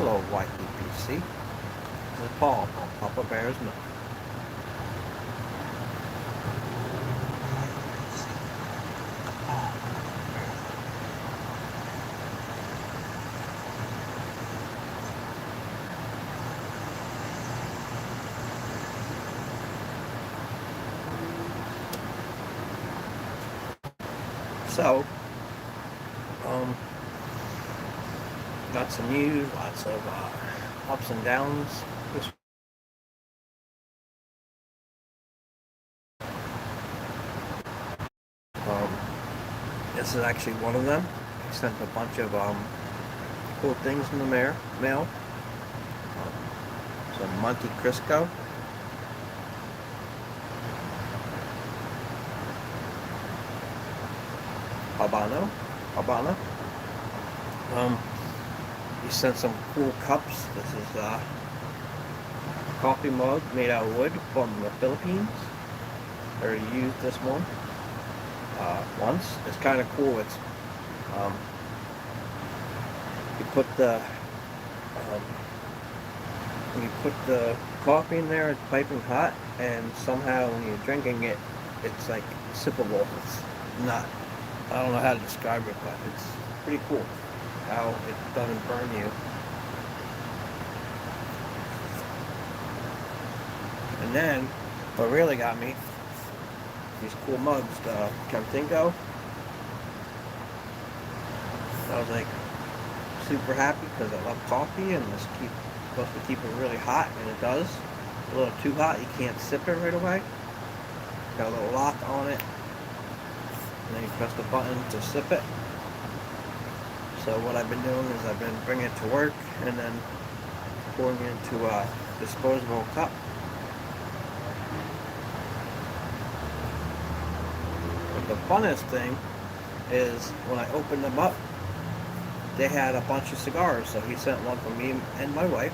Hello, YPPC. This is Paul from Papa Bear's Milk. So, got some news, lots of ups and downs. Um, this is actually one of them. I sent a bunch of cool things in the mail. Some Monte Cristo. Habana. He sent some cool cups. This is a coffee mug made out of wood from the Philippines. I already used this one once. It's kind of cool. It's you put the when you put the coffee in there, it's piping hot, and somehow when you're drinking it, it's like sippable. It's not. I don't know how to describe it, but it's pretty cool how it doesn't burn you. And then, what really got me, these cool mugs, the Camtingo. I was like super happy because I love coffee, and this supposed to keep it really hot, and it does. A little too hot, you can't sip it right away. Got a little lock on it, and then you press the button to sip it. So what I've been doing is I've been bringing it to work and then pouring it into a disposable cup. But the funnest thing is when I opened them up, they had a bunch of cigars. So he sent one for me and my wife.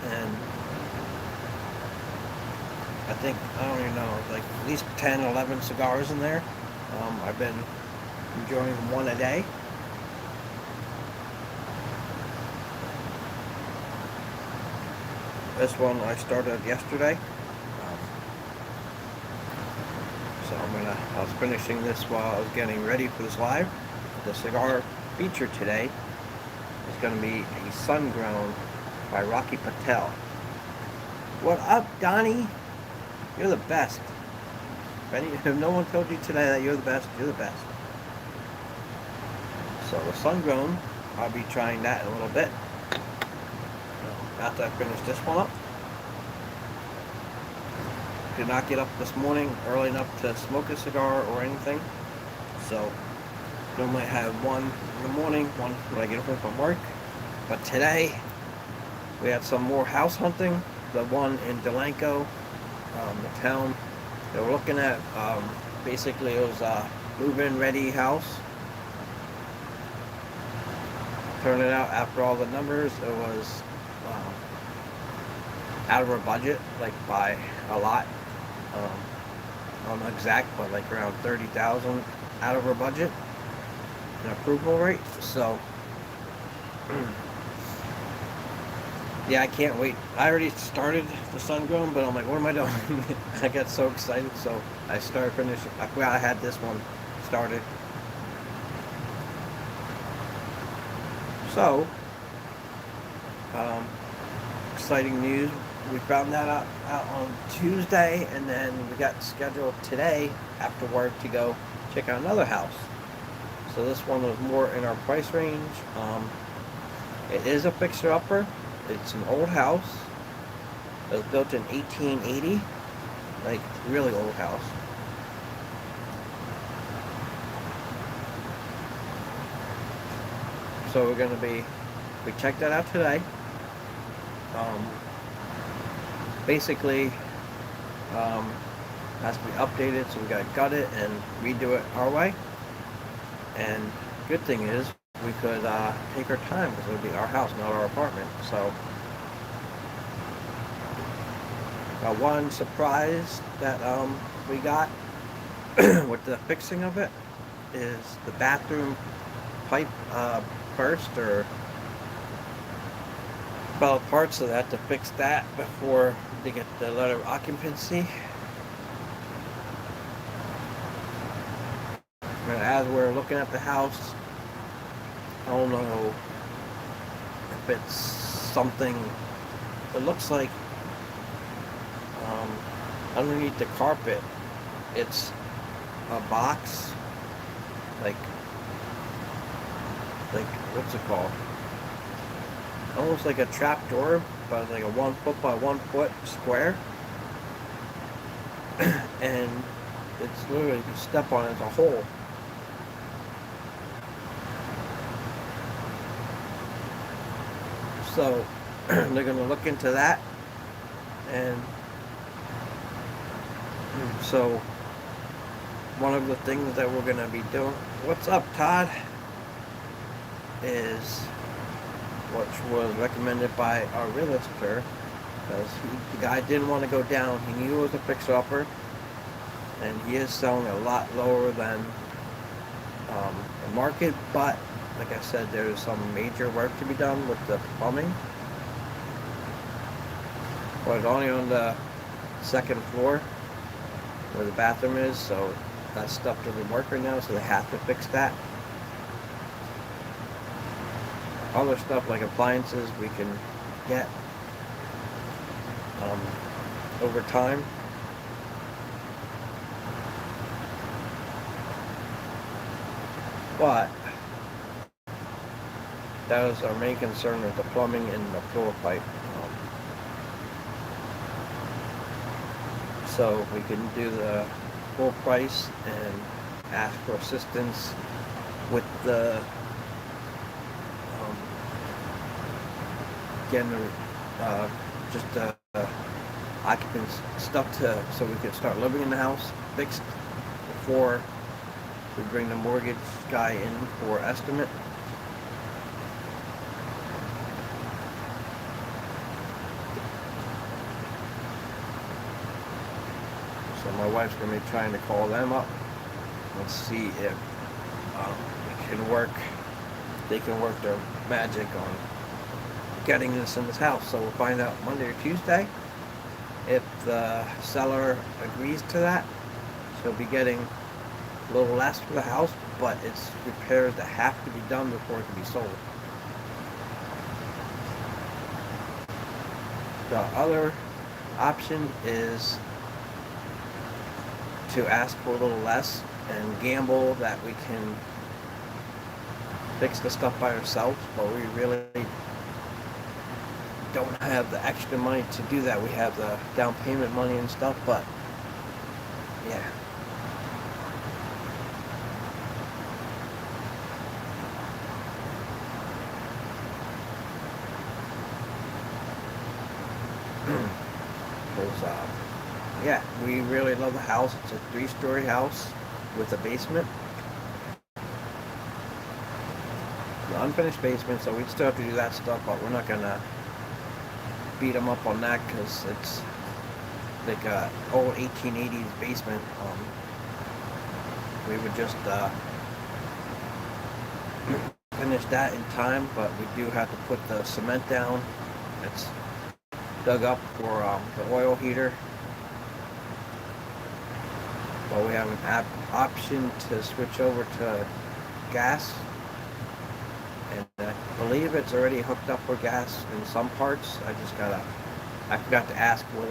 And I think, I don't even know, like at least 10, 11 cigars in there. I've been enjoying one a day. This one I started yesterday. So I was finishing this while I was getting ready for this live. The cigar feature today is going to be a Sun Grown by Rocky Patel. What up, Donnie? You're the best. If no one told you today that you're the best, you're the best. So the Sun Grown, I'll be trying that in a little bit. After I finish this one up. Did not get up this morning early enough to smoke a cigar or anything. So normally I have one in the morning, one when I get home from work. But today we had some more house hunting. The one in Delanco, the town they were looking at, basically it was a move-in ready house. Turned it out after all the numbers, it was out of our budget, like by a lot. I don't know exact, but like around 30,000 out of our budget in approval rate. So yeah, I can't wait. I already started the Sun Grown, but I'm like, what am I doing? I got so excited, so I started finishing. I forgot I had this one started. So exciting news. We found that out on Tuesday, and then we got scheduled today after work to go check out another house. So this one was more in our price range. It is a fixer-upper. It's an old house. It was built in 1880, like really old house. So we checked that out today. Basically has to be updated, so we got to gut it and redo it our way. And good thing is we could take our time because it would be our house, not our apartment. So one surprise that we got with the fixing of it is the bathroom pipe burst, or about parts of that to fix that before they get the letter of occupancy. And as we're looking at the house, I don't know if it's something. It looks like um, underneath the carpet, it's a box, like what's it called? Almost like a trap door, but it's like a 1 foot by 1 foot square, and it's literally, you step on it, it's a hole. So they're going to look into that, and so one of the things that we're going to be doing, what's up, Todd, is, which was recommended by our realtor, because the guy didn't want to go down. He knew it was a fixer-upper, and he is selling a lot lower than the market, but like I said, there's some major work to be done with the plumbing. But it's only on the second floor where the bathroom is, so that stuff doesn't work right now, so they have to fix that. Other stuff like appliances we can get over time. But that was our main concern, with the plumbing and the floor pipe. So we can do the full price and ask for assistance with the getting just the occupants stuff so we can start living in the house fixed before we bring the mortgage guy in for estimate. So my wife's going to be trying to call them up and see if they can work their magic on getting this in this house. So we'll find out Monday or Tuesday if the seller agrees to that. She'll be getting a little less for the house, but it's repairs that have to be done before it can be sold. The other option is to ask for a little less and gamble that we can fix the stuff by ourselves, but we really don't have the extra money to do that. We have the down payment money and stuff, but yeah. Yeah, we really love the house. It's a 3-story house with a basement. The unfinished basement, so we still have to do that stuff, but we're not gonna beat them up on that because it's like a old 1880s basement. We would just finish that in time, but we do have to put the cement down. It's dug up for the oil heater. But we have an option to switch over to gas, and I believe it's already hooked up for gas in some parts. I forgot to ask what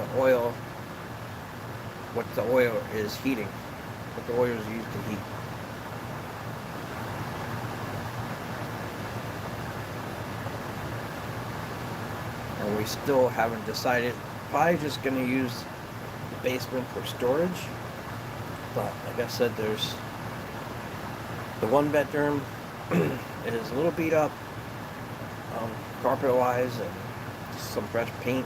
the oil is heating, what the oil is used to heat. And we still haven't decided. Probably just going to use the basement for storage. But like I said, there's the 1-bedroom is a little beat up, carpet-wise, and just some fresh paint.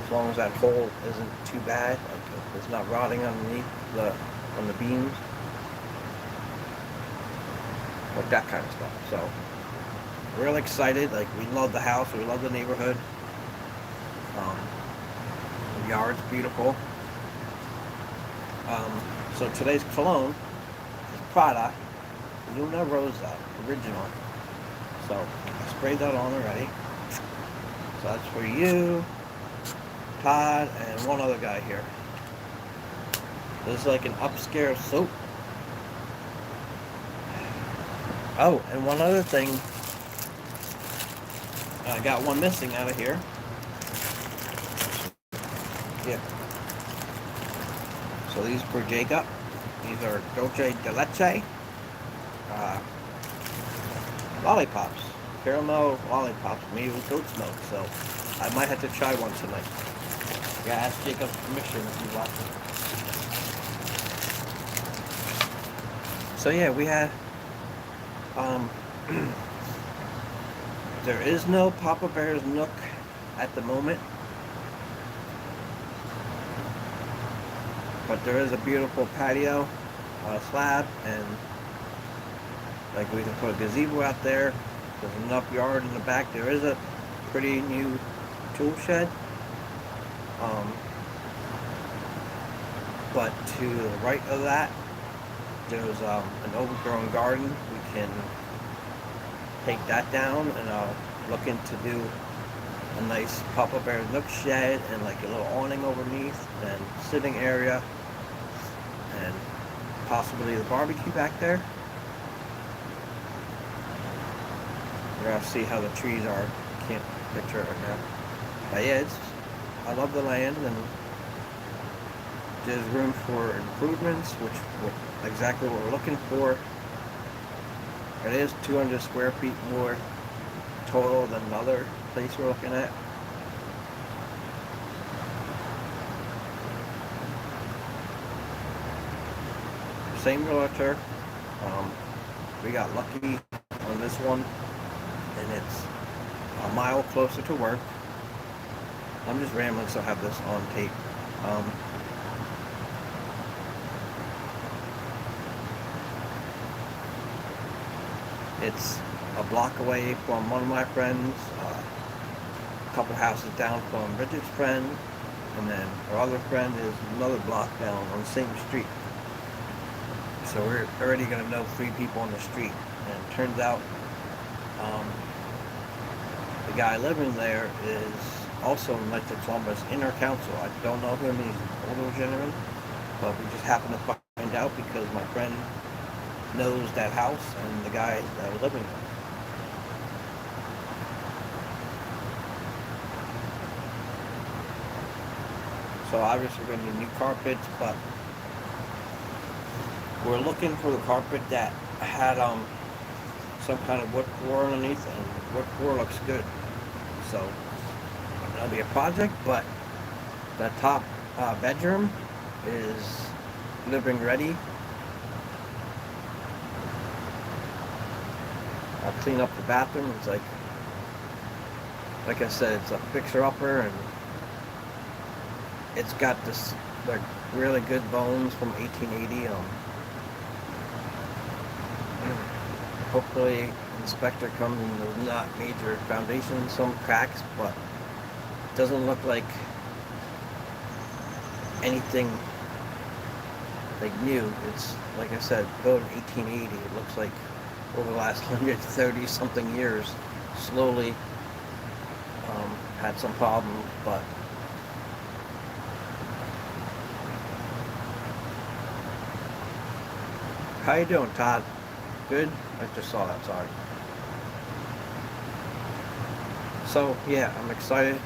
As long as that hole isn't too bad, like it's not rotting underneath on the beams, like that kind of stuff. So we're really excited. Like, we love the house, we love the neighborhood. The yard's beautiful. So today's cologne is Prada Luna Rosa Original. So I sprayed that on already. So So that's for you, Todd, and one other guy here. This is like an upscale soap. Oh, and one other thing. I got one missing out of here. Yeah. So these for Jacob. These are dulce de leche lollipops. Caramel lollipops made with goat's milk. So I might have to try one tonight. Gotta ask Jacob's permission if he's watching. So yeah, we had there is no Papa Bear's Nook at the moment, but there is a beautiful patio slab, and like we can put a gazebo out there. There's enough yard in the back. There is a pretty new tool shed, but to the right of that there's an overgrown garden. We can take that down, and I'll look into do a nice Papa Bear's Nook shed and like a little awning underneath and sitting area and possibly the barbecue back there. We're gonna see how the trees are. Can't picture it right now. But yeah, I love the land, and there's room for improvements, which exactly what we're looking for. It is 200 square feet more total than another place we're looking at. Same realtor. We got lucky on this one, and it's a mile closer to work. I'm just rambling, so I have this on tape. It's a block away from one of my friends, a couple houses down from Bridget's friend, and then our other friend is another block down on the same street. So we're already going to know 3 people on the street. And it turns out the guy living there is also in like the Columbus Inner Council. I don't know him, he's an older gentleman, but we just happened to find out because my friend knows that house and the guy that was living there. So obviously we're going to need new carpets, but we're looking for the carpet that had some kind of wood floor underneath, and wood floor looks good. So that'll be a project, but the top bedroom is living ready. I'll clean up the bathroom. It's like I said, it's a fixer-upper, and it's got this like really good bones from 1880. Hopefully, inspector comes and there's not major foundation, some cracks, but it doesn't look like anything like new. It's like I said, built in 1880. It looks like over the last 130 something years, slowly had some problems, but how you doing, Todd? Good? I just saw that, sorry. So yeah, I'm excited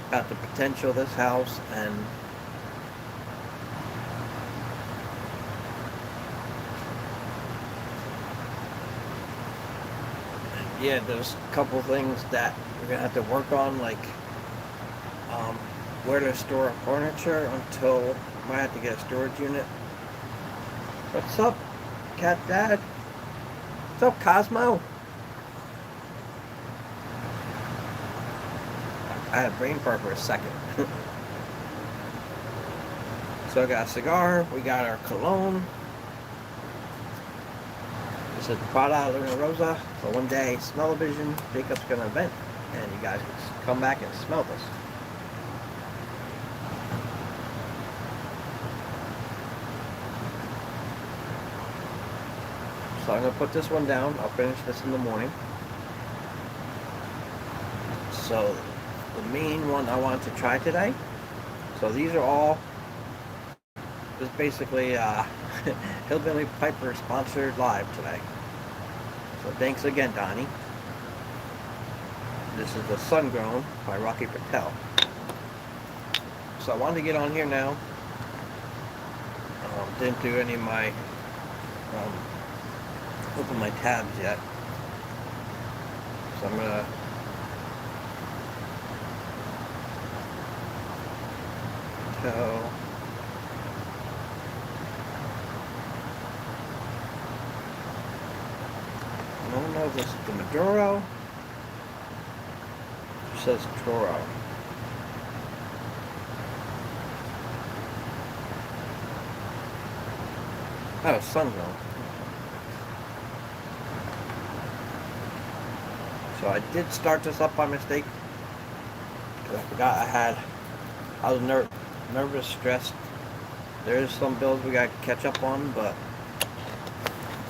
about the potential of this house, and yeah, there's a couple things that we're gonna have to work on, like where to store furniture until we might have to get a storage unit. What's up, Cat Dad? What's up, Cosmo? I had brain fart for a second. So I got a cigar, we got our cologne. This is Prada Luna Rosa. So one day, smell-o-vision, Jacob's gonna vent, and you guys can come back and smell this. So I'm going to put this one down. I'll finish this in the morning. So the main one I wanted to try today. So these are all just basically Hillbilly Piper sponsored live today. So thanks again, Donnie. This is the Sun Grown by Rocky Patel. So I wanted to get on here now. Didn't do any of my open my tabs yet. So I'm gonna tell I don't know if this is the Maduro. It says Toro. Oh, Sungrown. So I did start this up by mistake because I forgot I was nervous, stressed. There's some bills we got to catch up on, but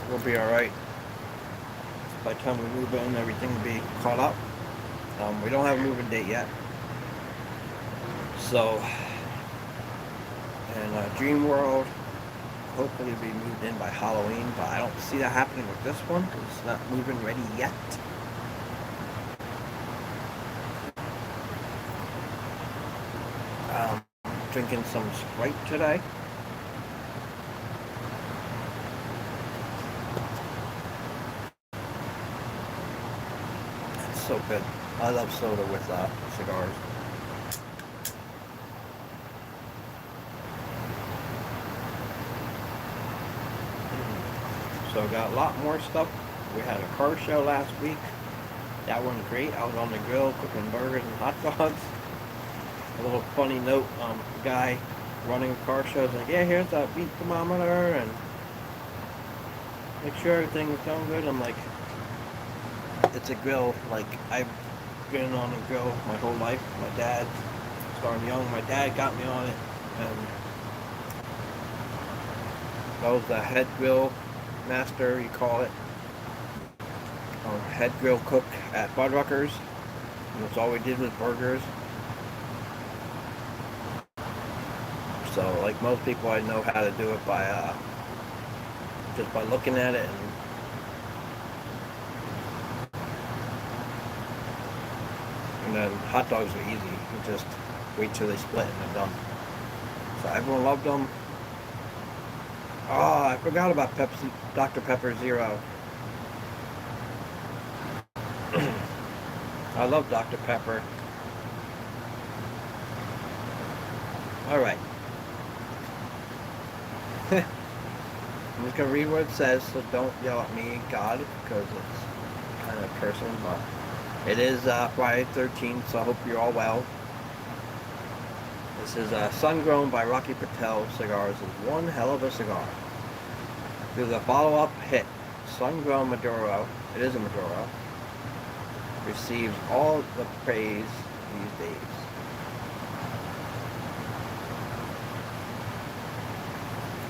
we'll be alright. By the time we move in, everything will be caught up. We don't have a moving date yet. So, and Dream World hopefully be moved in by Halloween, but I don't see that happening with this one because it's not moving ready yet. Drinking some Sprite today. It's so good. I love soda with cigars. So got a lot more stuff. We had a car show last week. That went great. I was on the grill cooking burgers and hot dogs. A little funny note, the guy running a car show is like, yeah, here's a beat thermometer and make sure everything's going good. I'm like, it's a grill. Like, I've been on a grill my whole life. My dad, starting young, my dad got me on it, and that was the head grill master, you call it. Head grill cook at Fuddruckers, and that's all we did was burgers. So, like most people, I know how to do it by just by looking at it, and then hot dogs are easy. You just wait till they split and they're done. So everyone loved them. Oh, I forgot about Pepsi, Dr. Pepper Zero. I love Dr. Pepper. Alright. I'm just going to read what it says, so don't yell at me, God, because it's kind of personal, but it is Friday the 13th, so I hope you're all well. This is Sun Grown by Rocky Patel Cigars. Is one hell of a cigar. There's a follow-up hit, Sun Grown Maduro. It is a Maduro. Receives all the praise these days.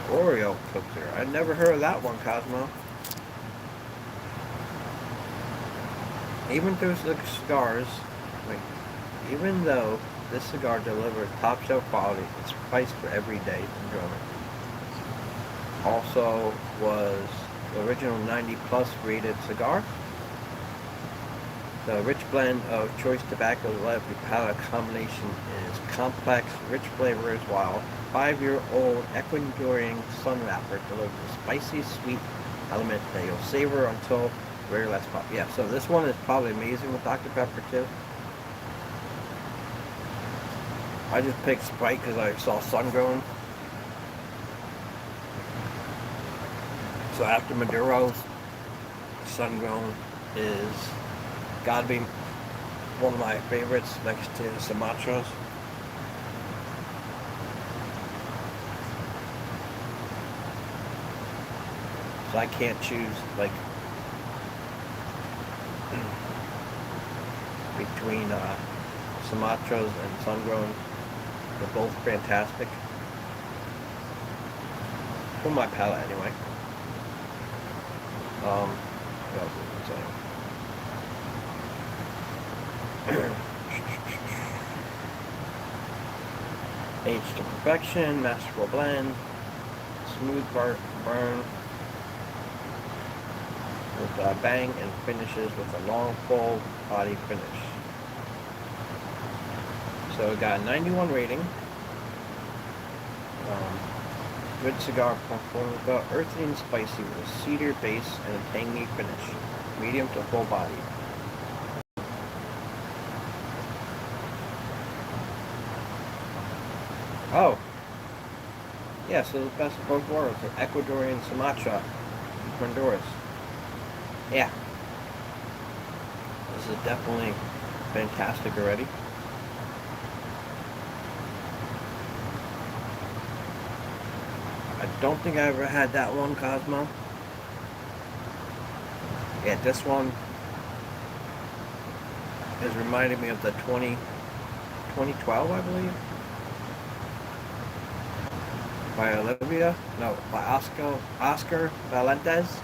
Oreo cooker. I never heard of that one, Cosmo. Even though even though this cigar delivers top shelf quality, it's priced for everyday enjoyment. Also was the original 90 plus rated cigar. The rich blend of choice tobacco left your palate combination is complex, rich flavors, while 5-year-old Ecuadorian sun wrapper delivers a spicy, sweet element that you'll savor until very last pop. Yeah, so this one is probably amazing with Dr. Pepper too. I just picked Sprite because I saw Sun Grown. So after Maduro's, Sun Grown is gotta be one of my favorites next to Sumatras. So I can't choose like between Sumatras and Sun Grown. They're both fantastic. For my palate anyway. What else was I saying? Aged to perfection, masterful blend, smooth burn with a bang, and finishes with a long full body finish. So it got a 91 rating. Good cigar portfolio, earthy and spicy with a cedar base and a tangy finish. Medium to full body. Oh, yeah, so the best of both worlds, the Ecuadorian Sumatra, Honduras. Yeah, this is definitely fantastic already. I don't think I ever had that one, Cosmo. Yeah, this one is reminding me of the 2012, I believe. By Olivia? No, by Oscar Valentes.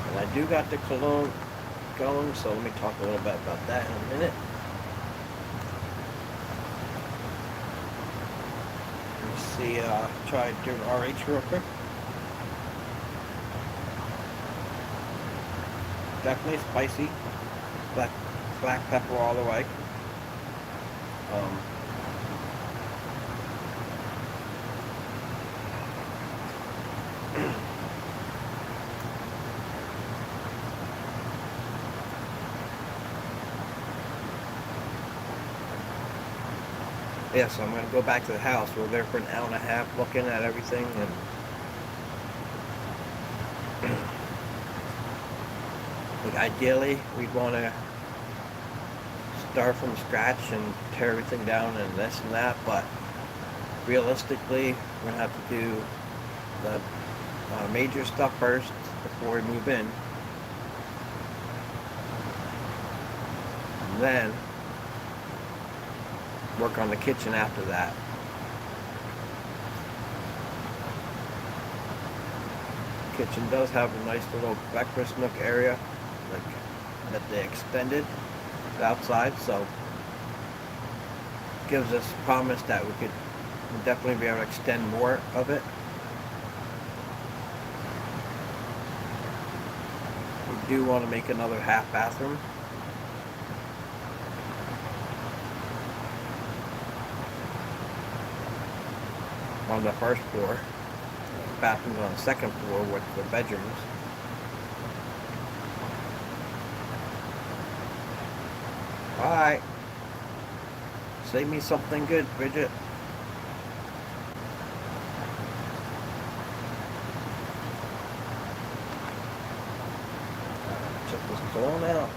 And I do got the cologne going, so let me talk a little bit about that in a minute. Let me see, try doing RH real quick. Definitely spicy. Black pepper all the way. Yeah, so I'm going to go back to the house. We're there for an hour and a half looking at everything, and like ideally we'd want to start from scratch and tear everything down and this and that, but realistically we're going to have to do the major stuff first before we move in, and then work on the kitchen after that. Kitchen does have a nice little breakfast nook area, like that they extended outside, so gives us promise that we could definitely be able to extend more of it. We do want to make another half bathroom. On the first floor. The bathroom's on the second floor with the bedrooms. Alright. Say me something good, Bridget. Check this cologne out.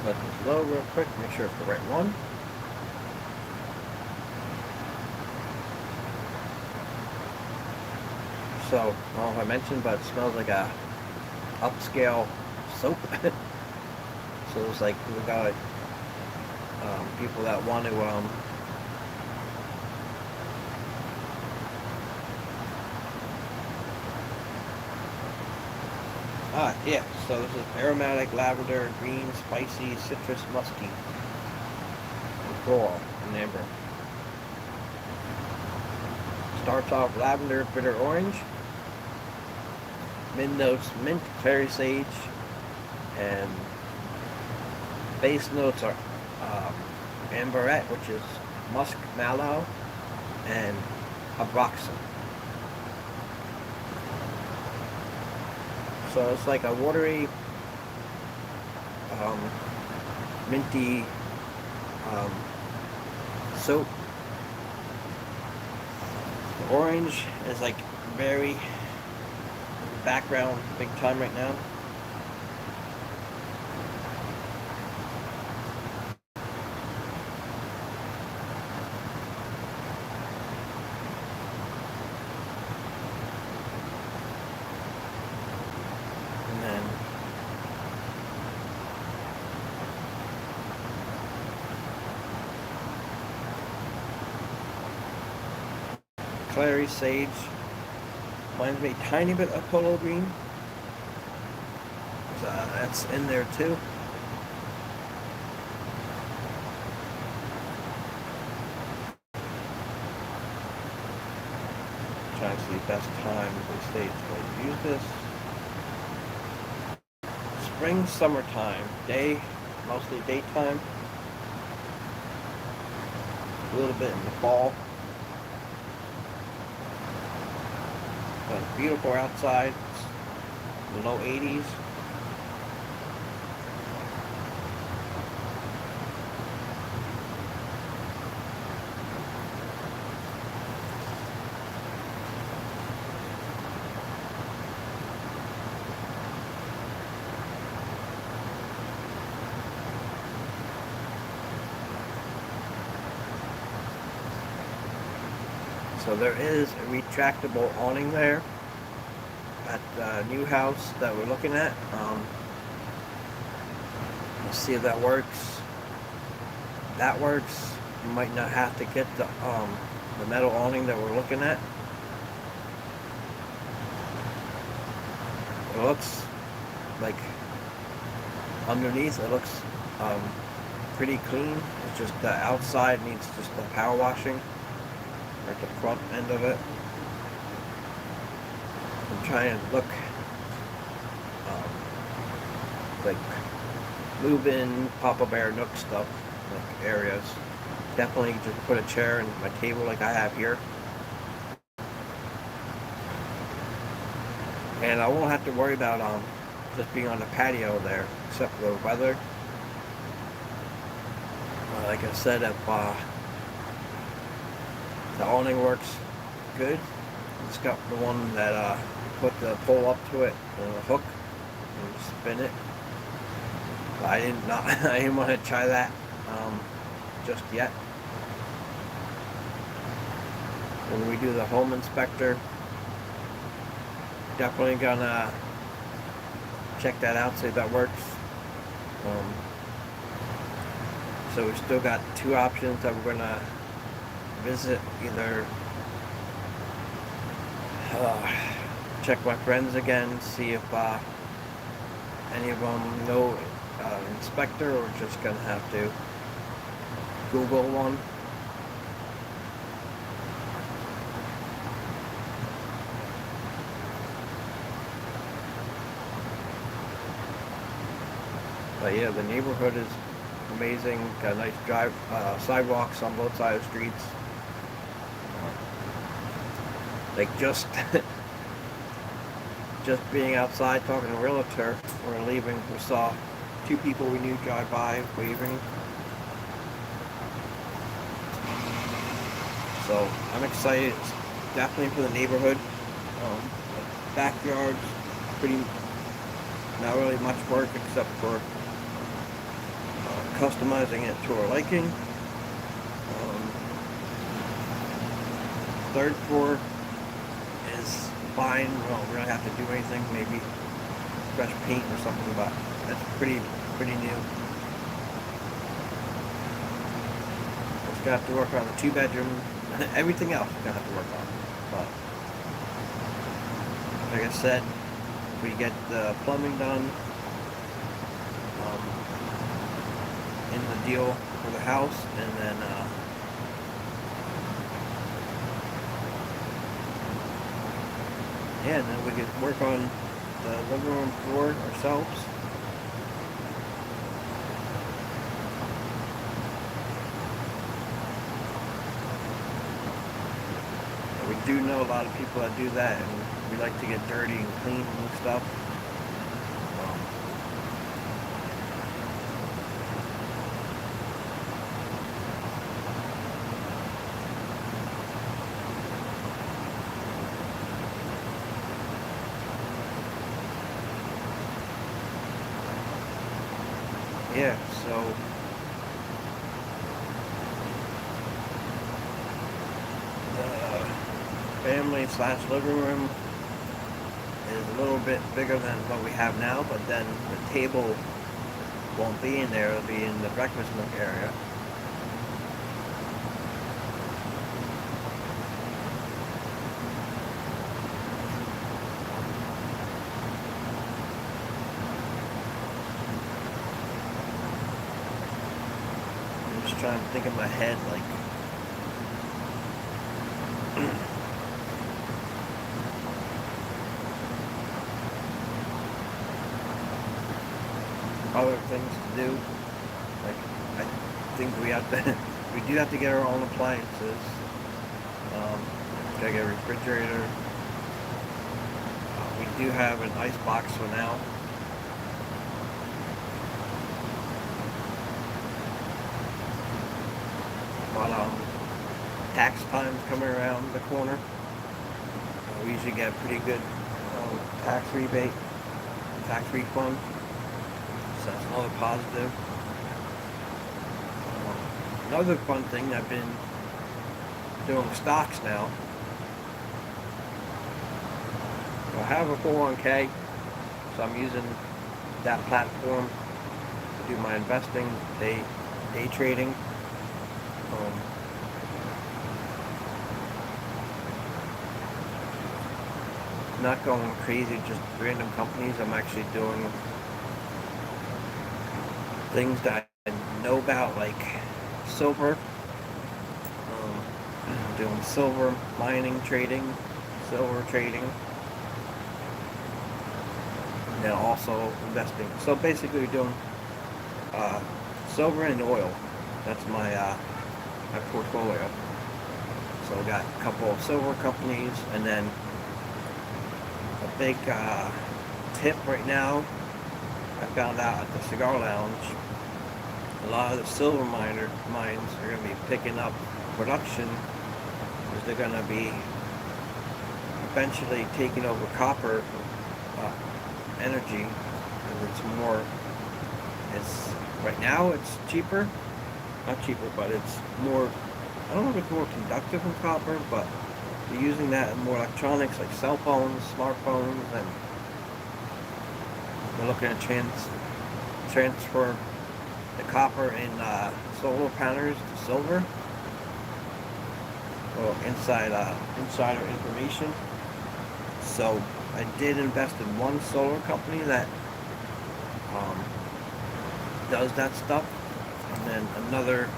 Let this low real quick, make sure it's the right one. So, I don't know if I mentioned, but it smells like a upscale soap. So it's like we got people that want to yeah, so this is aromatic, lavender, green, spicy, citrus, musky, and floral, and amber. Starts off lavender, bitter orange. Mid notes, mint, clary sage, and base notes are amberette, which is musk mallow, and abroxan. So it's like a watery, minty soap. The orange is like very background big time right now. clary sage. Reminds me a tiny bit of polo green. That's in there too. Trying to see the best time they say it's going to use this. Spring, summertime, day, mostly daytime. A little bit in the fall. But it's beautiful outside. It's low 80s. So there is a retractable awning there at the new house that we're looking at. Let's see if that works. That works. You might not have to get the metal awning that we're looking at. It looks like underneath it looks pretty clean. It's just the outside needs just the power washing. At the front end of it. I'm trying to look like move-in Papa Bear Nook stuff, like areas. Definitely just put a chair and my table like I have here. And I won't have to worry about just being on the patio there, except for the weather. Like I said, if the awning works good. It's got the one that you put the pole up to it and a hook and spin it. But I didn't want to try that just yet. When we do the home inspector, definitely gonna check that out, see if that works. So we still got two options that we're gonna visit. Either check my friends again, see if any of them know inspector, or just gonna have to Google one. But yeah, the neighborhood is amazing. Got a nice sidewalks on both sides of the streets. Like just being outside talking to a realtor, we're leaving. We saw two people we knew drive by waving. So I'm excited. It's definitely for the neighborhood. The backyard's pretty, not really much work except for customizing it to our liking. Third floor is fine. Well, we don't have to do anything. Maybe fresh paint or something, but that's pretty new. Just gonna have to work on the 2-bedroom. Everything else we're gonna have to work on. But like I said, if we get the plumbing done in the deal for the house, and then yeah, and then we could work on the living room floor ourselves. We do know a lot of people that do that, and we like to get dirty and clean and stuff. Yeah, so the family / living room is a little bit bigger than what we have now, but then the table won't be in there. It'll be in the breakfast nook area. just trying to think in my head, like, other things to do. Like, I think we have to, we do have to get our own appliances. Gotta get a refrigerator. We do have an ice box for now. But tax time's coming around the corner. We usually get a pretty good tax rebate, tax refund. So that's another positive. Another fun thing, I've been doing stocks now. So I have a 401k, so I'm using that platform to do my investing, day trading. Not going crazy, just random companies. I'm actually doing things that I know about, like silver. Doing silver mining trading, silver trading, and then also investing. So basically, we're doing silver and oil. That's my my portfolio. So I got a couple of silver companies, and then a big tip right now. I found out at the cigar lounge, a lot of the silver mines are going to be picking up production, because they're going to be eventually taking over copper energy, because it's more. It's right now it's cheaper, not cheaper, but it's more. I don't know if it's more conductive than copper, but they're using that in more electronics like cell phones, smartphones, and they're looking at transfer the copper in solar panels to silver. Well, insider information. So I did invest in one solar company that does that stuff, and then another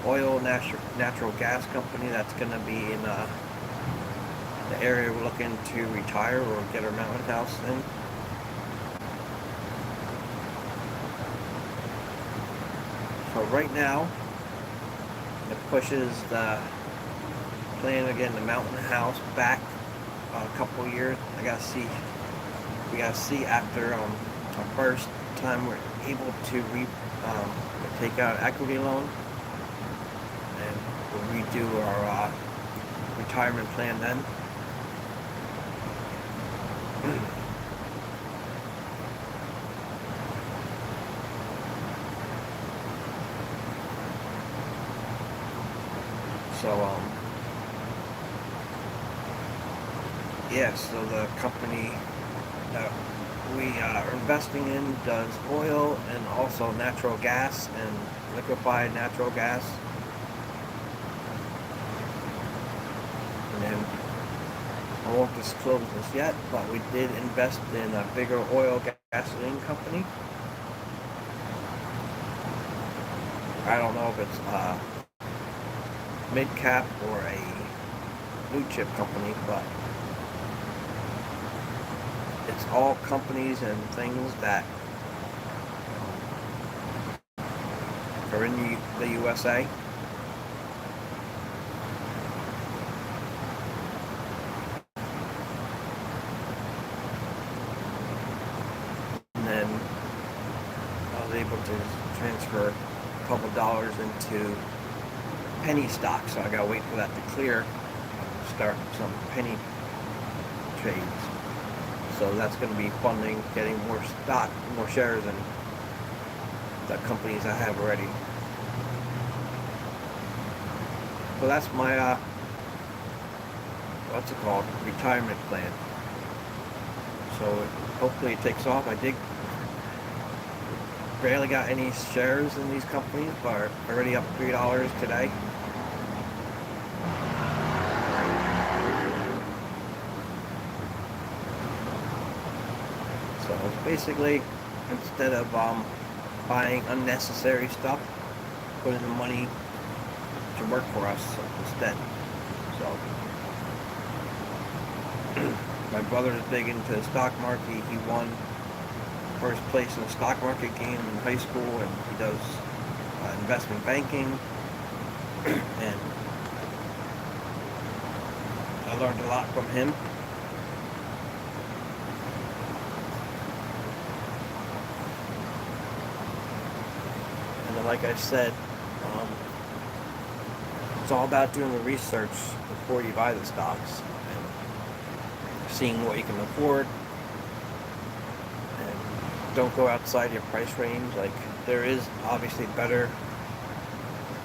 oil natural gas company that's going to be in the area we're looking to retire or get our mountain house in. So right now, it pushes the plan of getting the mountain house back a couple of years. We gotta see after our first time we're able to take out an equity loan, and we'll redo our retirement plan then. So yeah, so the company that we are investing in does oil and also natural gas and liquefied natural gas. And then I won't disclose this yet, but we did invest in a bigger oil gasoline company. I don't know if it's mid-cap or a blue chip company, but it's all companies and things that are in the USA. And then I was able to transfer a couple dollars into penny stock, so I gotta wait for that to clear and start some penny trades. So that's going to be funding getting more stock, more shares in the companies I have already. So that's my what's it called, retirement plan. So hopefully it takes off. I did barely got any shares in these companies, but already up $3 today. So basically, instead of buying unnecessary stuff, put in the money to work for us instead. So my brother is big into the stock market. He won first place in the stock market game in high school, and he does investment banking. And I learned a lot from him. And then, like I said, it's all about doing the research before you buy the stocks and seeing what you can afford. And don't go outside your price range. Like, there is obviously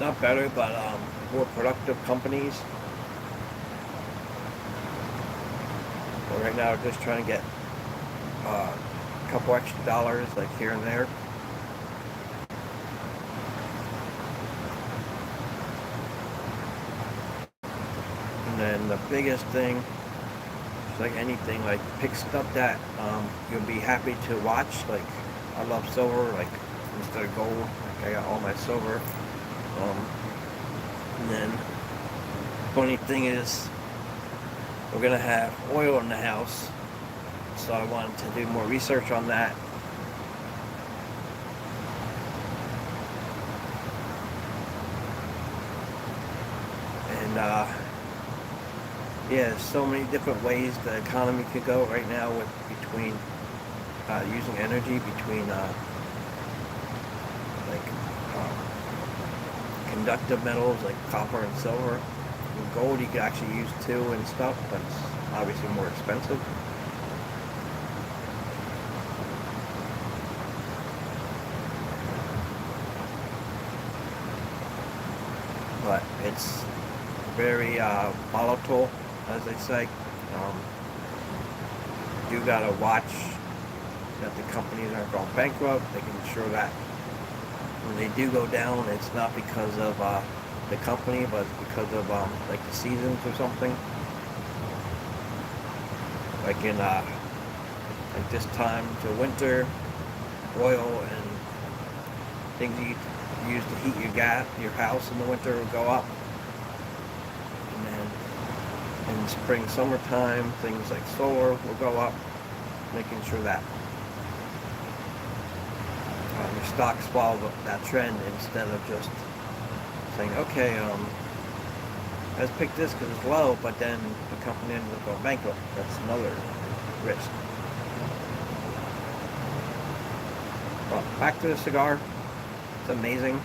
not better, but more productive companies. But right now, we're just trying to get a couple extra dollars, like here and there. And then the biggest thing, it's like anything, like pick stuff that you'll be happy to watch. Like, I love silver, like instead of gold. Like, I got all my silver. And then funny thing is, we're gonna have oil in the house, so I wanted to do more research on that. And yeah, there's so many different ways the economy could go right now with between using energy, between like conductive metals like copper and silver. And gold you could actually use too and stuff, but it's obviously more expensive. But it's very volatile, as they say. You gotta watch that the companies aren't going bankrupt, making sure that when they do go down, it's not because of the company, but because of like the seasons or something. Like in like this time to winter, oil and things you use to heat your house in the winter will go up. And then in spring, summertime, things like solar will go up, making sure that your stocks follow that trend instead of just saying, okay, let's pick this because it's low, but then the company ends up going bankrupt. That's another risk. But back to the cigar. It's amazing.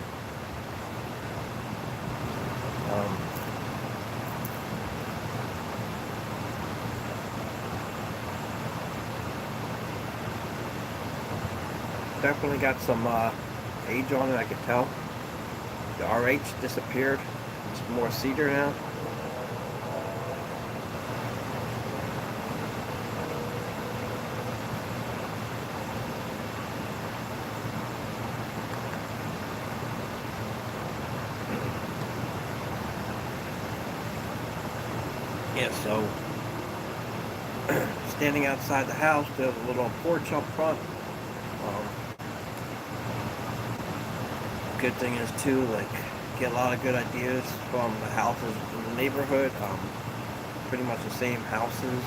Definitely got some age on it, I could tell. The RH disappeared. It's more cedar now. Yeah, so standing outside the house, there's a little porch up front. Good thing is too, like, get a lot of good ideas from the houses in the neighborhood. Pretty much the same houses.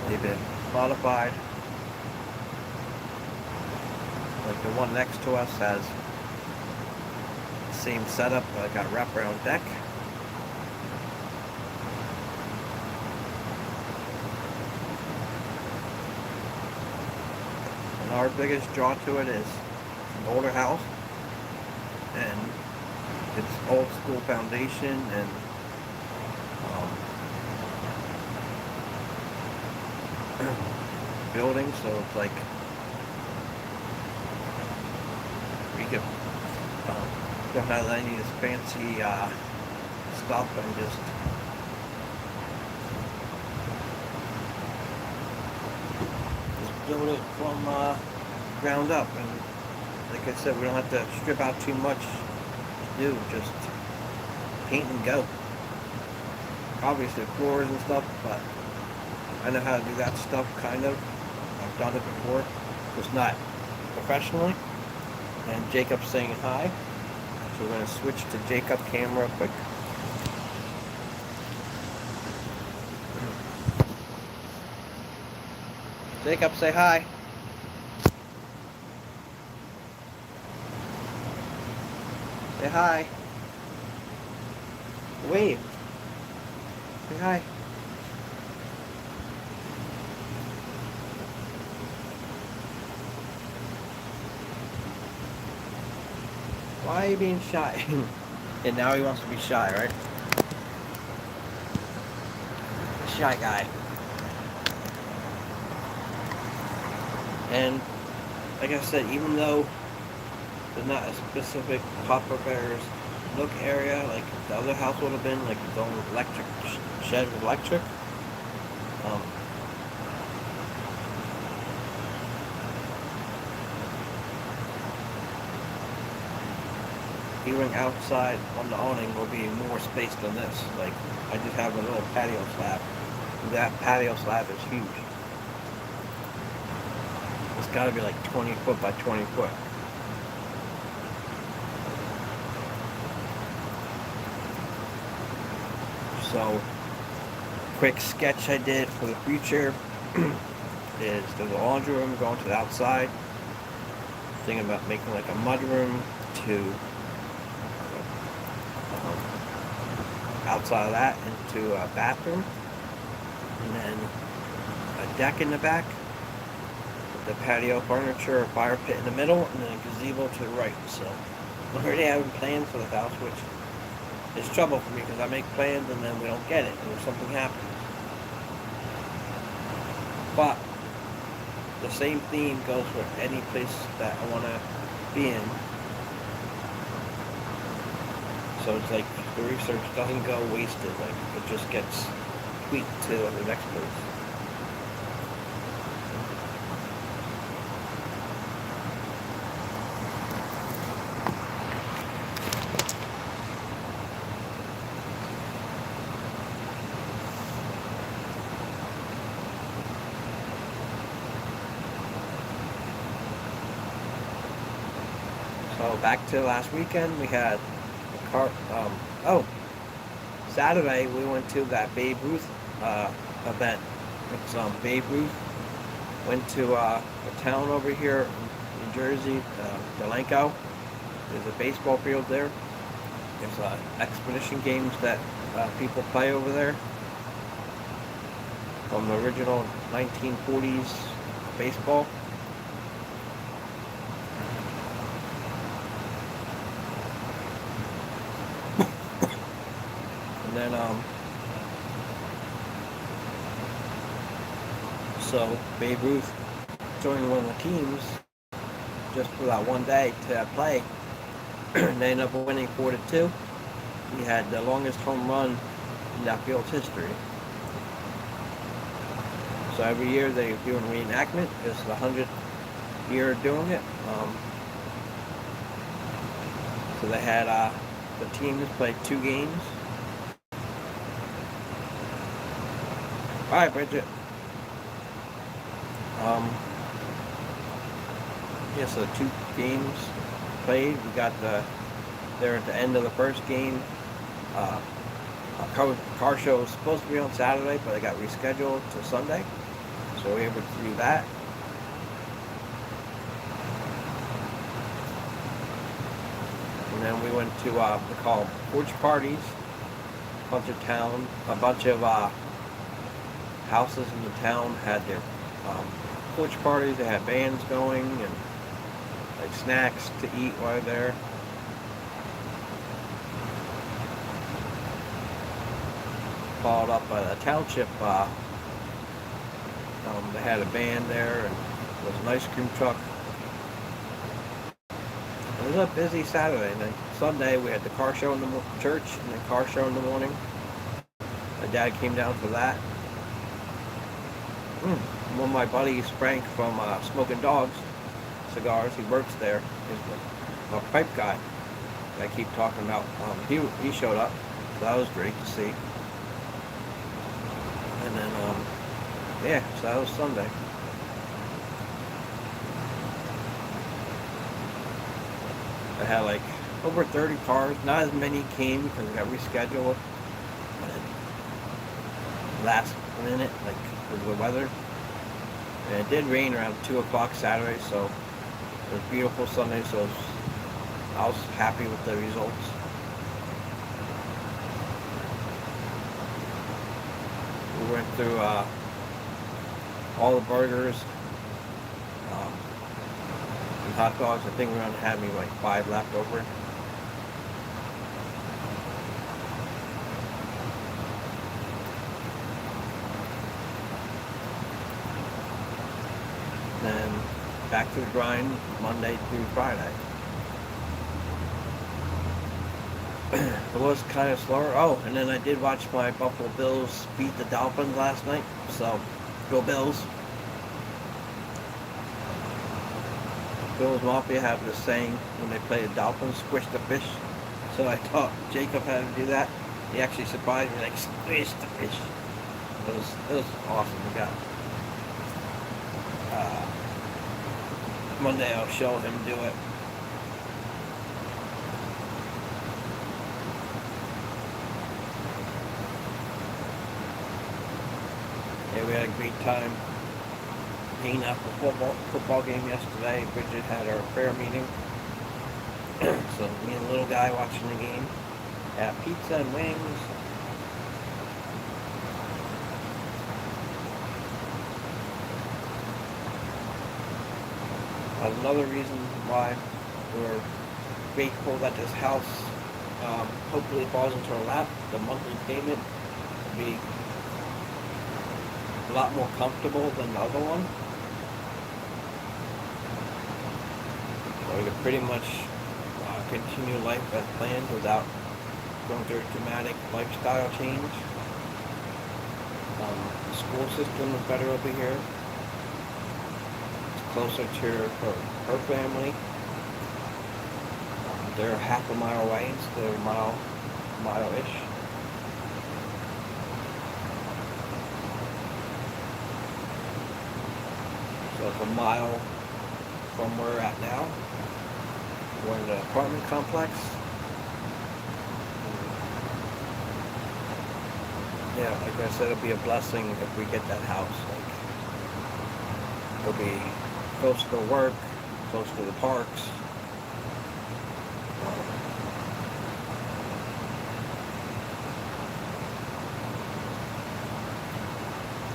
They've been modified. Like the one next to us has the same setup, got a wraparound deck. And our biggest draw to it is it's an older house. And it's old school foundation and building, so it's like we could don't have any of this fancy stuff and just build it from ground up. And like I said, we don't have to strip out too much to do, just paint and go. Obviously floors and stuff, but I know how to do that stuff, kind of. I've done it before, just not professionally. And Jacob's saying hi. So we're going to switch to Jacob camera quick. Jacob, say hi. Say hi. Wave. Say hi. Why are you being shy? And now he wants to be shy, right? Shy guy. And like I said, even though there's not a specific Papa Bear's nook area like the other house would have been, like its own electric shed with electric, even outside on the awning will be more space than this. Like, I just have a little patio slab. That patio slab is huge. It's got to be like 20 foot by 20 foot. So, quick sketch I did for the future is there's a laundry room going to the outside. Thinking about making like a mud room to outside of that into a bathroom, and then a deck in the back, with the patio furniture, a fire pit in the middle, and then a gazebo to the right. So I already have plans for the house, which is trouble for me because I make plans and then we don't get it, or something happens. But the same theme goes for any place that I want to be in. So it's like the research doesn't go wasted, like it just gets tweaked to the next place. So back to last weekend, we had Saturday we went to that Babe Ruth event. It's Babe Ruth went to a town over here in New Jersey, Delanco. There's a baseball field there. There's expedition games that people play over there from the original 1940s baseball. And then, so Babe Ruth joined one of the teams just for that one day to play. And they ended up winning 4-2. He had the longest home run in that field's history. So every year they do a reenactment. It's the 100th year of doing it. So they had the teams played 2 games. Alright, Bridget. Yeah, so 2 games played. We got there at the end of the first game. A car show was supposed to be on Saturday, but it got rescheduled to Sunday. So we were able to do that. And then we went to, we call them porch parties. A bunch of houses in the town had their porch parties. They had bands going and like snacks to eat while they're there. Followed up by the township. They had a band there and there was an ice cream truck. It was a busy Saturday. And then Sunday we had the car show in the church and the car show in the morning. My dad came down for that. One of my buddies, Frank from Smoking Dogs Cigars, he works there. He's a pipe guy that I keep talking about. He showed up, so that was great to see. And then, yeah, so that was Sunday. I had like over 30 cars. Not as many came because we got rescheduled last minute, like because of the weather. And it did rain around 2 o'clock Saturday, so it was beautiful Sunday, so I was happy with the results. We went through all the burgers and hot dogs. I think we only had maybe like 5 left over. Then back to the grind Monday through Friday. It was kind of slower. Oh, and then I did watch my Buffalo Bills beat the Dolphins last night. So, go Bills. Bills Mafia have this saying when they play the Dolphins, squish the fish. So I taught Jacob how to do that. He actually surprised me, like, squish the fish. It was awesome. We got Monday I'll show him do it. Yeah, we had a great time being at the football game yesterday. Bridget had our prayer meeting. So me and the little guy watching the game. Had pizza and wings. Another reason why we're grateful that this house hopefully falls into our lap. The monthly payment will be a lot more comfortable than the other one. So we can pretty much continue life as planned without going through a dramatic lifestyle change. The school system is better over here. It's closer to her family. They're half a mile away instead of a mile-ish. So it's a mile from where we're at now. We're in the apartment complex. Yeah, like I said, it'll be a blessing if we get that house. Like, it'll be close to work, close to the parks.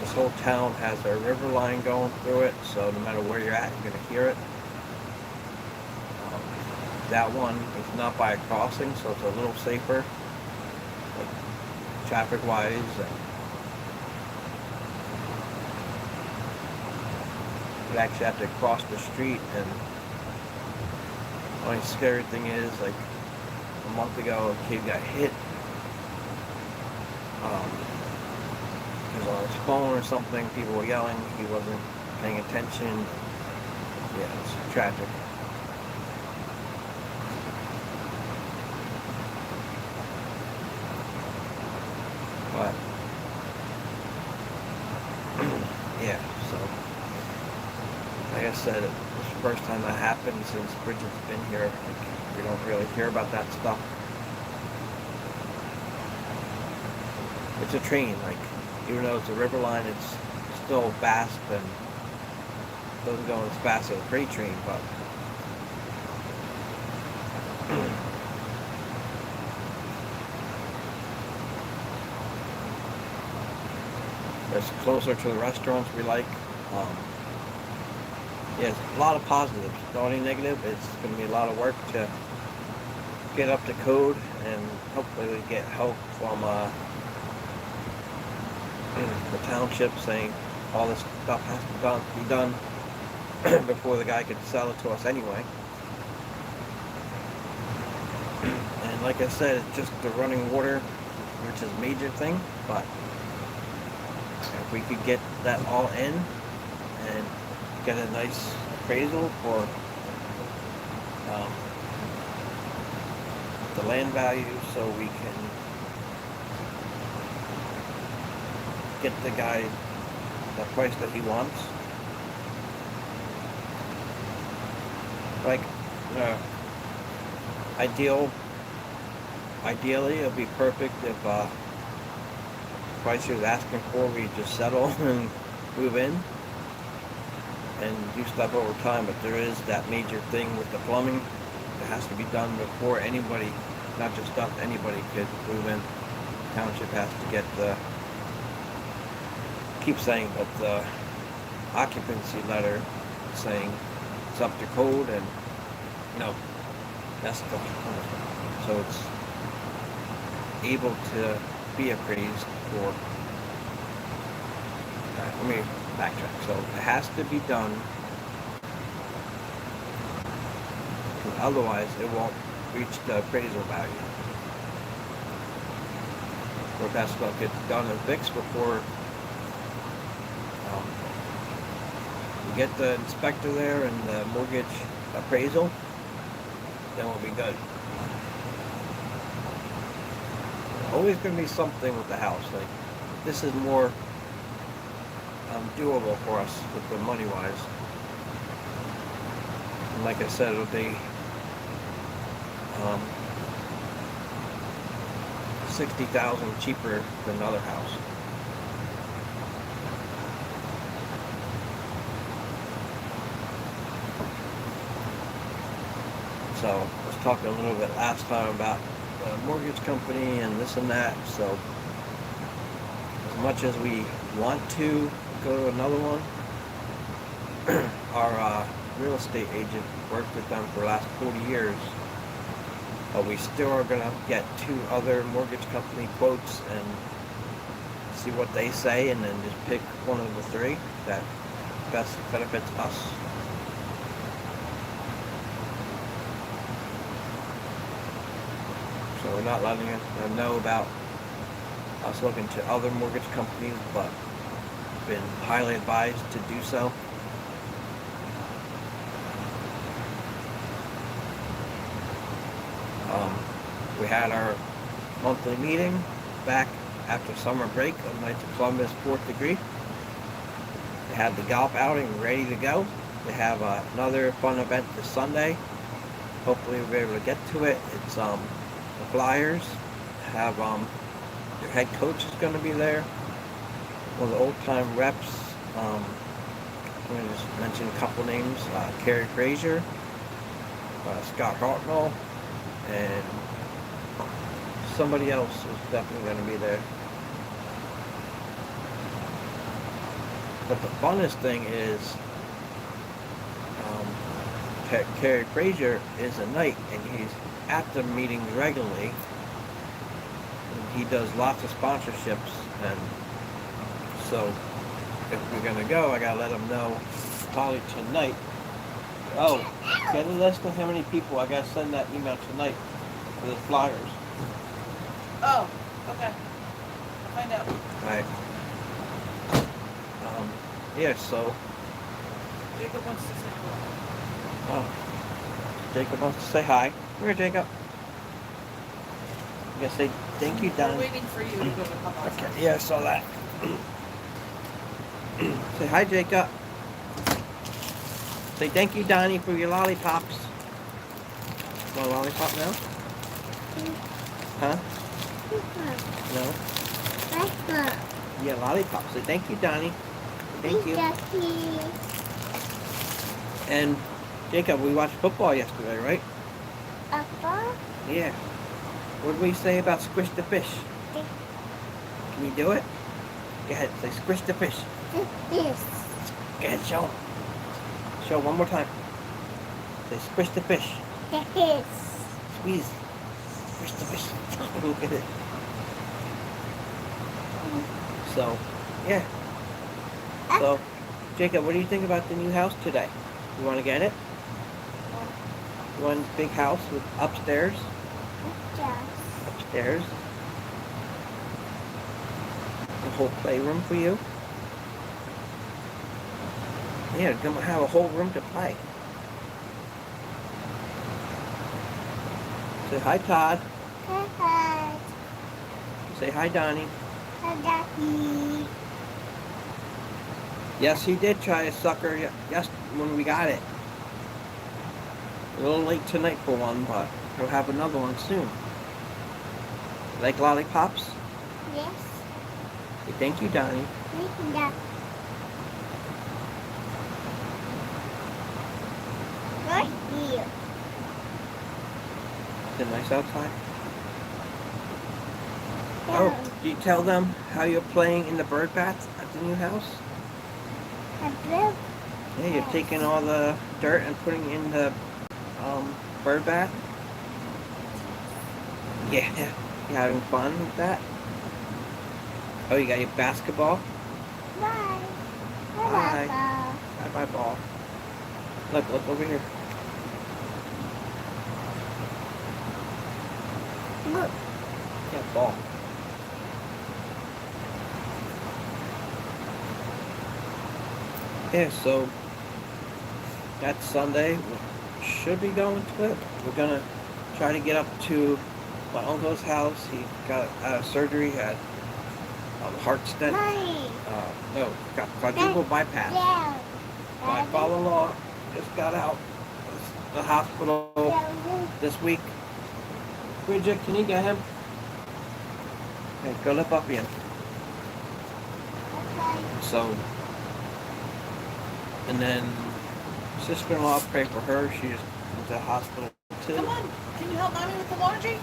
This whole town has a river line going through it, so no matter where you're at, you're going to hear it. That one is not by a crossing, so it's a little safer, like, traffic-wise. You actually have to cross the street, and the only scary thing is, like, a month ago, a kid got hit he was on his phone or something. People were yelling. He wasn't paying attention. Yeah, it's tragic. But yeah, so like I said, it's the first time that happened since Bridget's been here. Like, we don't really hear about that stuff. It's a train, like, even though it's a river line, it's still fast and doesn't go as fast as a freight train, but it's closer to the restaurants we like. Yeah, it's a lot of positives. The only negative, it's going to be a lot of work to get up to code, and hopefully we get help from the township saying all this stuff has to be done before the guy could sell it to us anyway. And like I said, it's just the running water, which is a major thing, but if we could get that all in and get a nice appraisal for the land value, so we can get the guy the price that he wants. Like Ideally, it'll be perfect if price you're asking for, we just settle and move in and do stuff over time. But there is that major thing with the plumbing that has to be done before anybody, not just us, anybody could move in. Township has to get the, keep saying, but the occupancy letter saying it's up to code, and that's the so it's able to be appraised for. Let me backtrack. So it has to be done, because otherwise it won't reach the appraisal value. Or it has to get done and fixed before you get the inspector there and the mortgage appraisal, then we'll be good. Always going to be something with the house. Like, this is more doable for us with the money wise. And like I said, it'll be $60,000 cheaper than another house. So let's talk a little bit last time about the mortgage company and this and that. So as much as we want to go to another one, our real estate agent worked with them for the last 40 years. But we still are going to get 2 other mortgage company quotes and see what they say, and then just pick one of the 3 that best benefits us. So we're not letting them know about us looking to other mortgage companies, but been highly advised to do so. We had our monthly meeting back after summer break on Knights of Columbus 4th degree. They had the golf outing ready to go. They have another fun event this Sunday. Hopefully we'll be able to get to it. It's the Flyers have their head coach is going to be there. One of the old-time reps. I'm going to just mention a couple names: Carrie Frazier, Scott Hartnell, and somebody else is definitely going to be there. But the funnest thing is Carrie Frazier is a knight, and he's at the meetings regularly. And he does lots of sponsorships, and so if we're going to go, I got to let him know probably tonight. Oh, get a list of how many people. I got to send that email tonight for the Flyers. Oh, okay. I'll find out. Alright. Yeah, so. Jacob wants to say hello. Oh. Jacob wants to say hi. Come here, Jacob. You gotta say thank you, Don. We're waiting for you to go to Papa's. Okay, yeah, I saw that. Say hi, Jacob. Say thank you, Donnie, for your lollipops. Want a lollipop now? Huh? No? Yeah, lollipop. Say thank you, Donnie. Thank you. And Jacob, we watched football yesterday, right? Yeah. What did we say about squish the fish? Can you do it? Go ahead, say squish the fish. Yes. Go ahead, show him. Show one more time. Say squish the fish. Yes. Squeeze. Squish the fish. Look at it. So, yeah. So, Jacob, what do you think about the new house today? You want to get it? One big house with upstairs. Upstairs. A whole playroom for you. Yeah, gonna have a whole room to play. Say hi, Todd. Hi. Say hi, Donnie. Hi, Daddy. Yes, he did try to sucker yes when we got it. A little late tonight for one, but we'll have another one soon. Like lollipops? Yes. Okay, thank you, Donnie. Yeah. Right here. Is it nice outside? Yeah. Oh, do you tell them how you're playing in the bird bath at the new house? A blue. Yeah, you're taking all the dirt and putting it in the bird bath? Yeah, you having fun with that? Oh, you got your basketball? Bye. Bye. Bye. Bye-bye ball. Look over here. Look. Yeah, ball. Yeah, so that's Sunday. We should be going to it. We're gonna try to get up to my uncle's house. He got out of surgery, had a heart stent. Mommy. No, got quadruple bypass. Yeah. My father-in-law just got out of the hospital this week. Bridget, can you get him? Okay, go lift up in. So, and then sister-in-law, pray for her. She's in the hospital too. Come on. Can you help mommy with the laundry?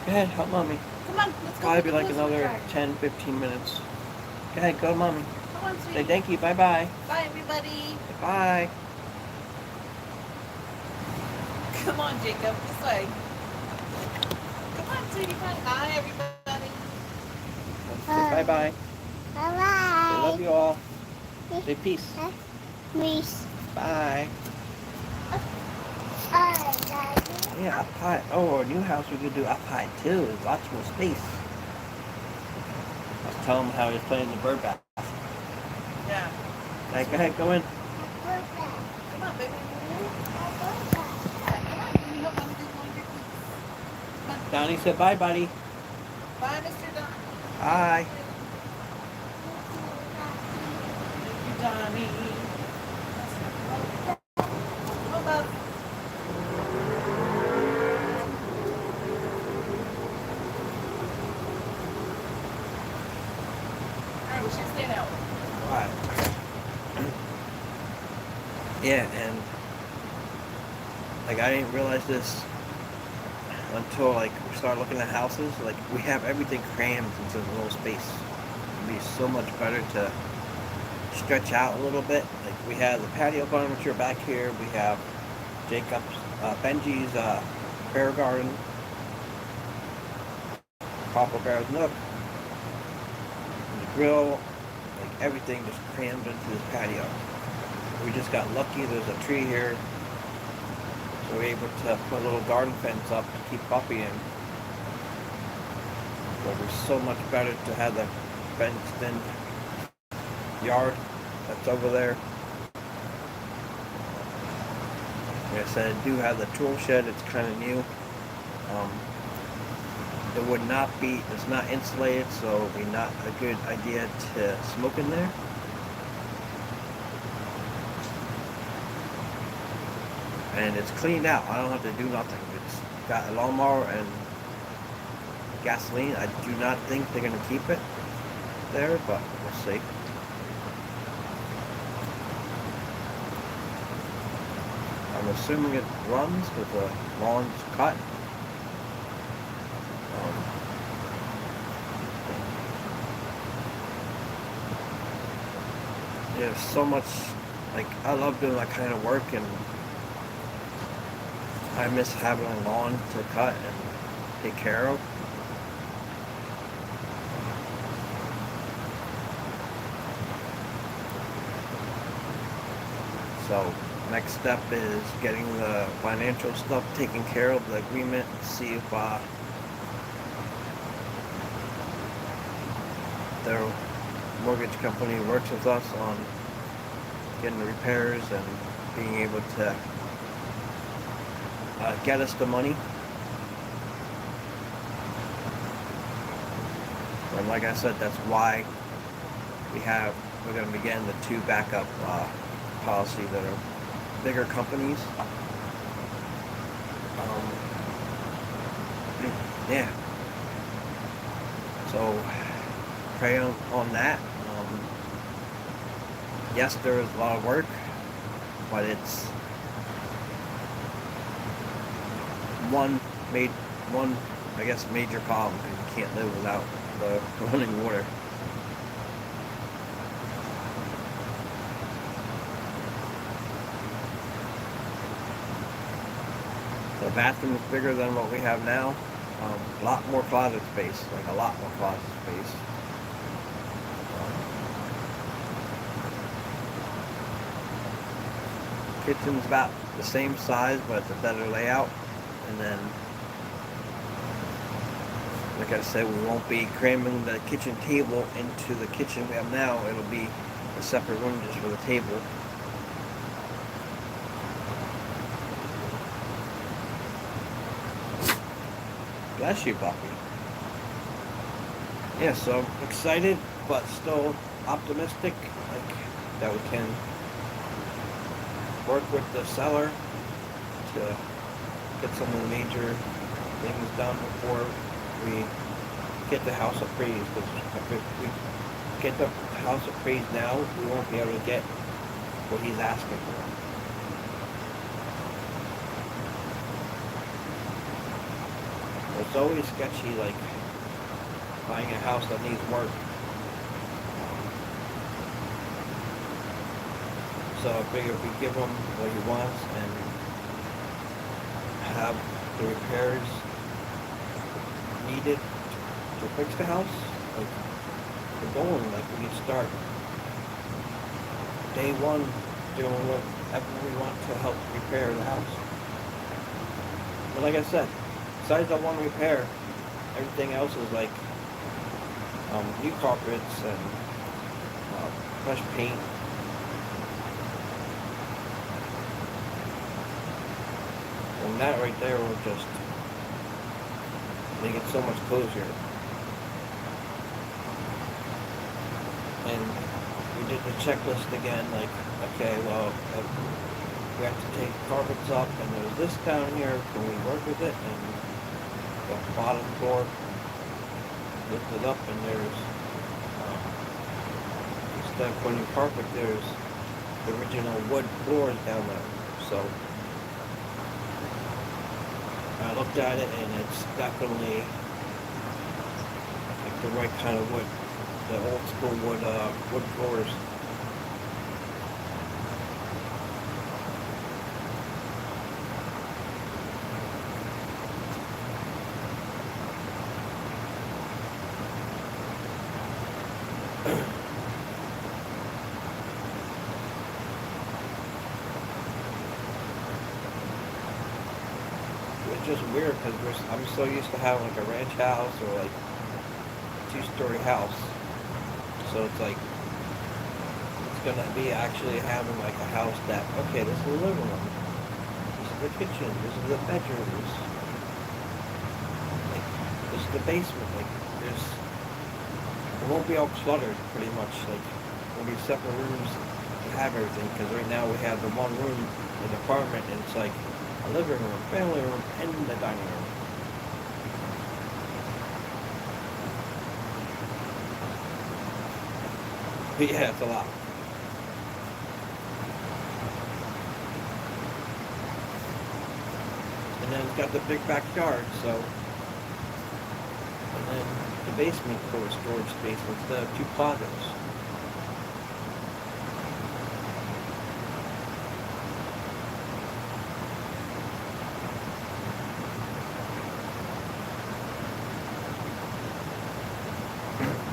Go ahead, help mommy. Come on. Let's go. Probably put be the like clothes in the another dryer. 10, 15 minutes. Go ahead, go mommy. Come on, Say sweetie. thank you, bye-bye. Bye, everybody. Bye. Come on, Jacob. This way. Come on, sweetie pie. Hi, everybody. Say bye-bye. Bye Say love bye. you all. Say peace. Miss. Bye. Daddy. Yeah, up high. Oh, our new house we could do up high too. There's lots more space. Let's tell him how he's playing the bird bath. Yeah. Hey, go ahead, go in. Come on, baby. Come on. Can you help mommy do the laundry, please? Come on. Donnie said bye, buddy. Bye, Mr. Don. Bye. Donnie. Come on, bub. Alright, we should stand out. Alright. Yeah, and like I didn't realize this until like we started looking at houses. Like we have everything crammed into a little space. It'd be so much better to stretch out a little bit. Like we have the patio furniture back here. We have Jacob's, Benji's bear garden, Papa Bear's nook, the grill, like everything just crammed into this patio. We just got lucky. There's a tree here, so we're able to put a little garden fence up to keep Buffy in. But it's so much better to have the fenced-in yard that's over there. Like I said, I do have the tool shed. It's kind of new. It would not be, it's not insulated, so it would be not a good idea to smoke in there. And it's cleaned out. I don't have to do nothing. It's got a lawnmower and gasoline. I do not think they're going to keep it there, but we'll see. I'm assuming it runs because the lawn's cut. There's so much, like, I love doing that kind of work, and I miss having a lawn to cut and take care of. So next step is getting the financial stuff taken care of, the agreement, see if their mortgage company works with us on getting the repairs and being able to get us the money. And like I said, that's why we're going to be getting the two backup policies that are bigger companies. yeah. So pray on that. Yes, there is a lot of work, but it's one I guess major problem because you can't live without the running water. The bathroom is bigger than what we have now. A lot more closet space, like a lot more closet space. Kitchen's about the same size, but it's a better layout. And then, like I said, we won't be cramming the kitchen table into the kitchen we have now. It'll be a separate room just for the table. Bless you, puppy. Yeah, so excited, but still optimistic, like that we can work with the seller to get some of the major things done before we get the house appraised. Because if we get the house appraised now, we won't be able to get what he's asking for. It's always sketchy, like buying a house that needs work. So I figure if we give him what he wants and have the repairs needed to fix the house, like we're going, like we can start day one doing whatever we want to help repair the house. But like I said, besides that one repair, everything else is like new carpets and fresh paint. And that right there will just make it so much cozier. And we did the checklist again, like, okay, well, we have to take carpets up, and there's this down here, can we work with it? And the bottom floor lifted up, and there's, instead of putting carpet, there's the original wood floors down there. So I looked at it, and it's definitely like the right kind of wood, the old school wood floors. It's just weird because I'm so used to having like a ranch house or like a 2-story house. So it's like, it's gonna be actually having like a house that, okay, this is the living room, this is the kitchen, this is the bedrooms, like, this is the basement, like, it won't be all cluttered pretty much, like, there'll be separate rooms to have everything, because right now we have the one room in the apartment, and it's like a living room, family room, and the dining room. Yeah, it's a lot. And then it's got the big backyard, so. And then the basement for a storage space instead of 2 closets.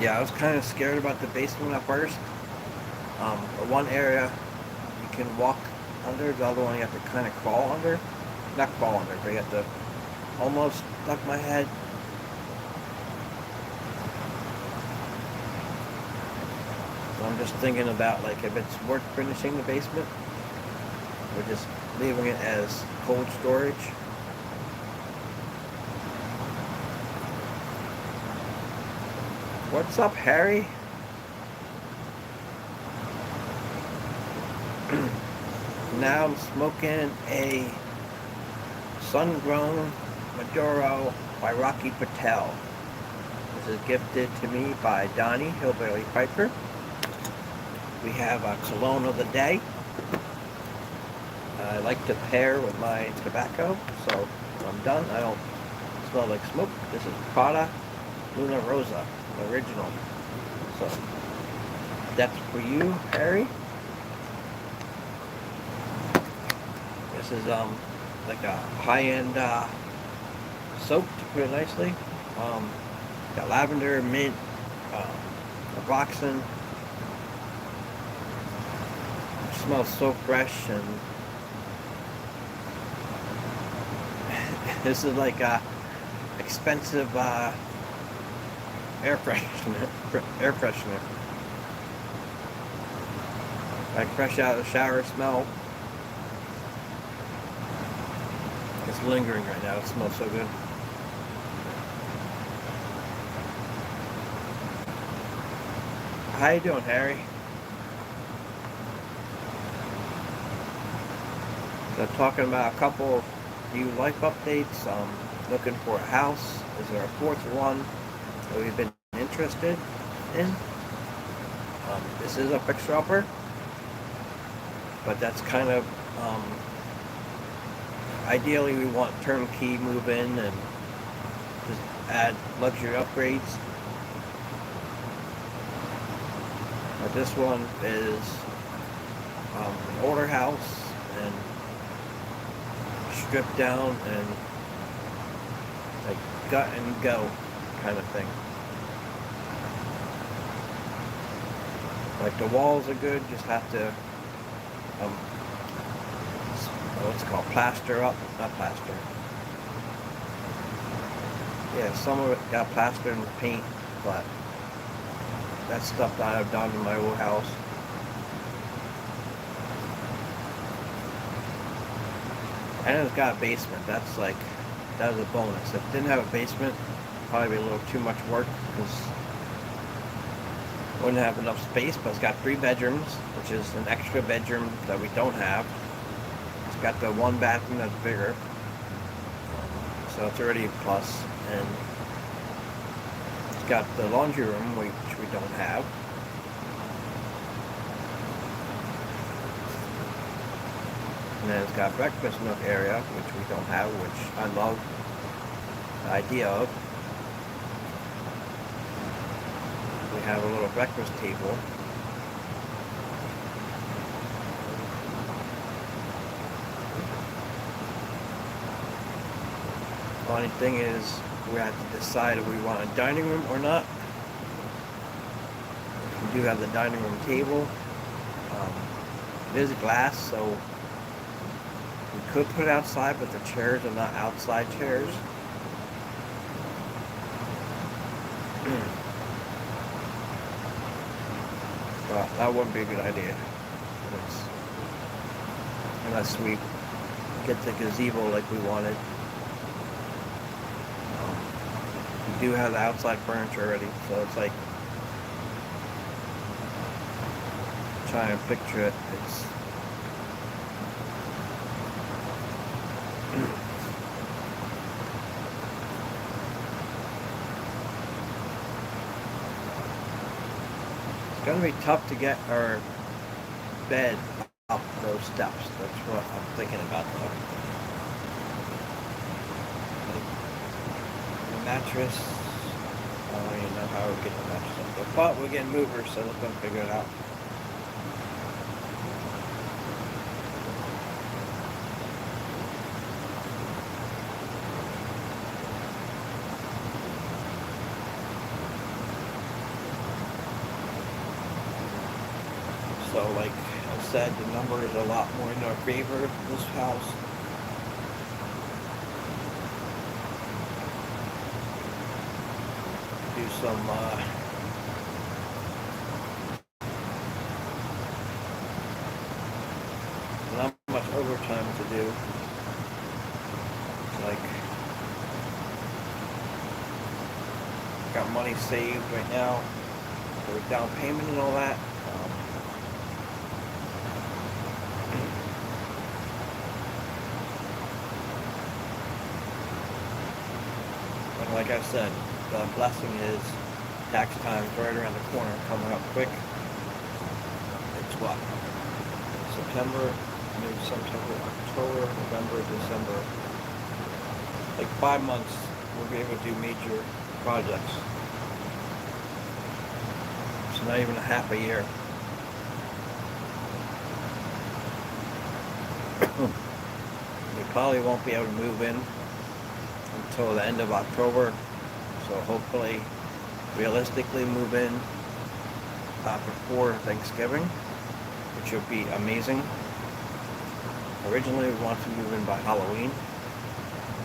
Yeah, I was kind of scared about the basement at first. One area you can walk under, the other one you have to kind of crawl under. Not crawl under, but you have to almost duck my head. So I'm just thinking about like if it's worth finishing the basement or just leaving it as cold storage. What's up, Harry? Now I'm smoking a sun-grown Maduro by Rocky Patel. This is gifted to me by Donnie, Hillbilly Piper. We have a cologne of the day. I like to pair with my tobacco, so when I'm done, I don't smell like smoke. This is Prada Luna Rosa, the original. So that's for you, Harry. This is like a high-end soap, to put it nicely. Got lavender, mint, Roxanne. Smells so fresh, and this is like a expensive air freshener. Like fresh out of the shower smell. It's lingering right now. It smells so good. How you doing, Harry? So talking about a couple of new life updates. Looking for a house. Is there a fourth one that we've been interested in? This is a fixer-upper, but that's kind of ideally we want turnkey move-in and just add luxury upgrades. But this one is an older house and stripped down and like gut and go kind of thing. Like the walls are good, just have to what's it called, plaster up, not plaster. Yeah, some of it got plastered and paint, but that's stuff that I've done in my old house. And it's got a basement. That was a bonus. If it didn't have a basement, it'd probably be a little too much work because wouldn't have enough space. But it's got 3 bedrooms, which is an extra bedroom that we don't have. It's got the 1 bathroom that's bigger, so it's already a plus. And it's got the laundry room, which we don't have. And then it's got a breakfast nook area, which we don't have, which I love the idea of. We have a little breakfast table. The only thing is, we have to decide if we want a dining room or not. We do have the dining room table. It is glass, so we could put it outside, but the chairs are not outside chairs. Well, that wouldn't be a good idea. Unless we get the gazebo like we wanted. We do have the outside furniture already, so it's like trying to picture it. It's gonna be tough to get our bed up those steps. That's what I'm thinking about though. The mattress, I don't even know how we get the mattress up there. But we're getting movers, so let's go figure it out. So like I said, the number is a lot more in our favor of this house. Do some not much overtime to do. Like got money saved right now for down payment and all that. like I said, the blessing is tax time's right around the corner, coming up quick. It's what? September, maybe September, October, November, December. Like 5 months, we'll be able to do major projects. It's not even a half a year. We probably won't be able to move in until the end of October, so hopefully, realistically move in before Thanksgiving, which will be amazing. Originally we wanted to move in by Halloween,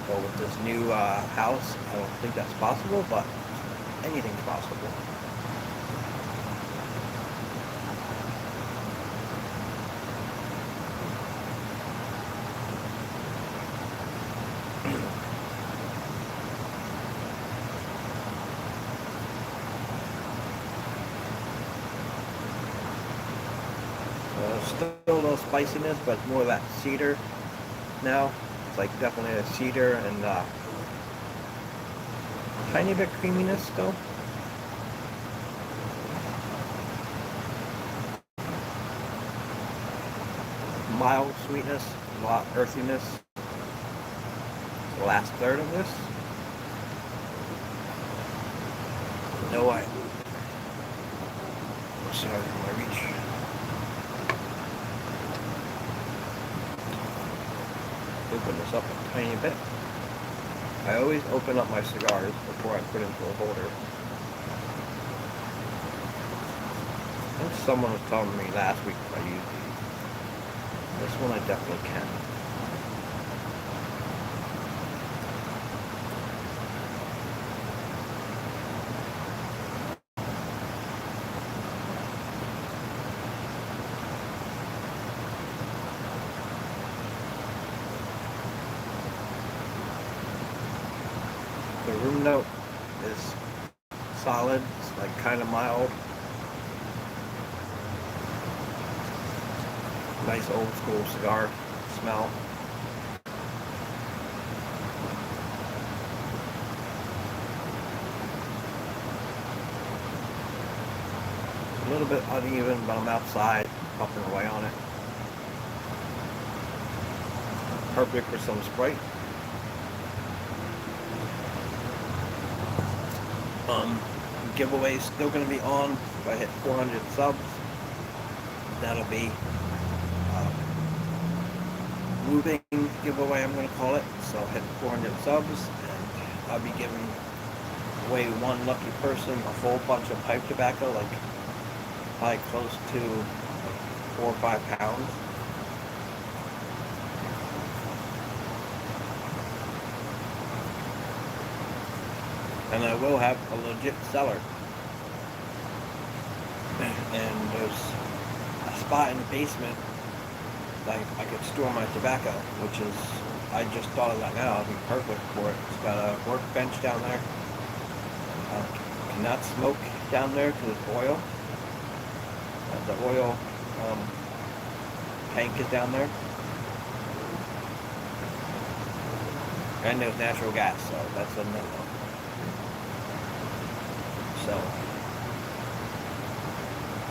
but with this new house, I don't think that's possible, but anything's possible. Still a little spiciness, but more of that cedar now. It's like definitely a cedar and tiny bit creaminess still. Mild sweetness, a lot of earthiness. The last third of this. No way. Sorry for my reach. Open this up a tiny bit. I always open up my cigars before I put into a holder. I think someone was telling me last week if I used these. This one I definitely can. The room note is solid. It's like kind of mild. Nice old school cigar smell. A little bit uneven, but I'm outside puffing away on it. Perfect for some Sprite. Giveaway still going to be on if I hit 400 subs. That'll be moving giveaway, I'm going to call it. So I'll hit 400 subs and I'll be giving away one lucky person a full bunch of pipe tobacco, like probably close to 4 or 5 pounds. And I will have a legit cellar. And there's a spot in the basement that I could store my tobacco, which is, I just thought of that now, it'd be perfect for it. It's got a workbench down there. Cannot smoke down there because it's oil. The oil tank is down there. And there's natural gas, so that's a no-no. So,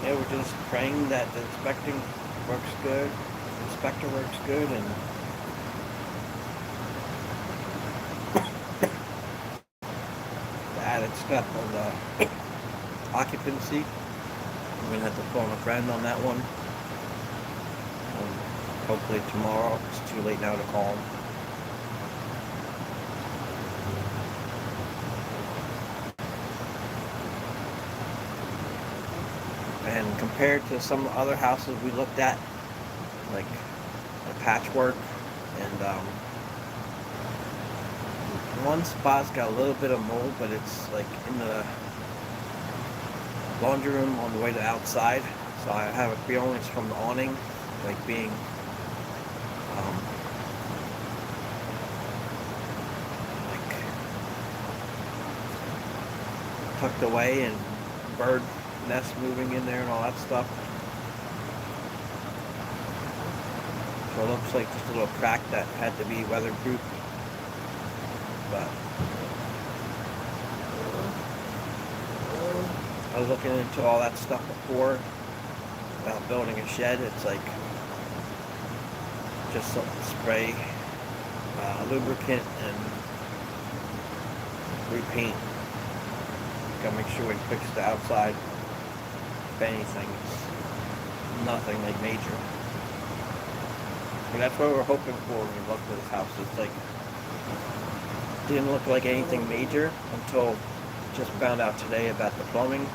yeah, we're just praying that the inspector works good, and the added step of the occupancy. I'm gonna have to phone a friend on that one. Hopefully tomorrow. It's too late now to call him. And compared to some other houses we looked at, like a patchwork, and one spot's got a little bit of mold, but it's like in the laundry room on the way to the outside. So I have a feeling it's from the awning, like being like tucked away, and bird nest moving in there and all that stuff. So it looks like just a little crack that had to be weatherproof. But I was looking into all that stuff before about building a shed. It's like just spray lubricant and repaint. Gotta make sure we fix the outside. If anything, it's nothing like major. But that's what we're hoping for when we looked at this house. It's like, didn't look like anything major until just found out today about the plumbing.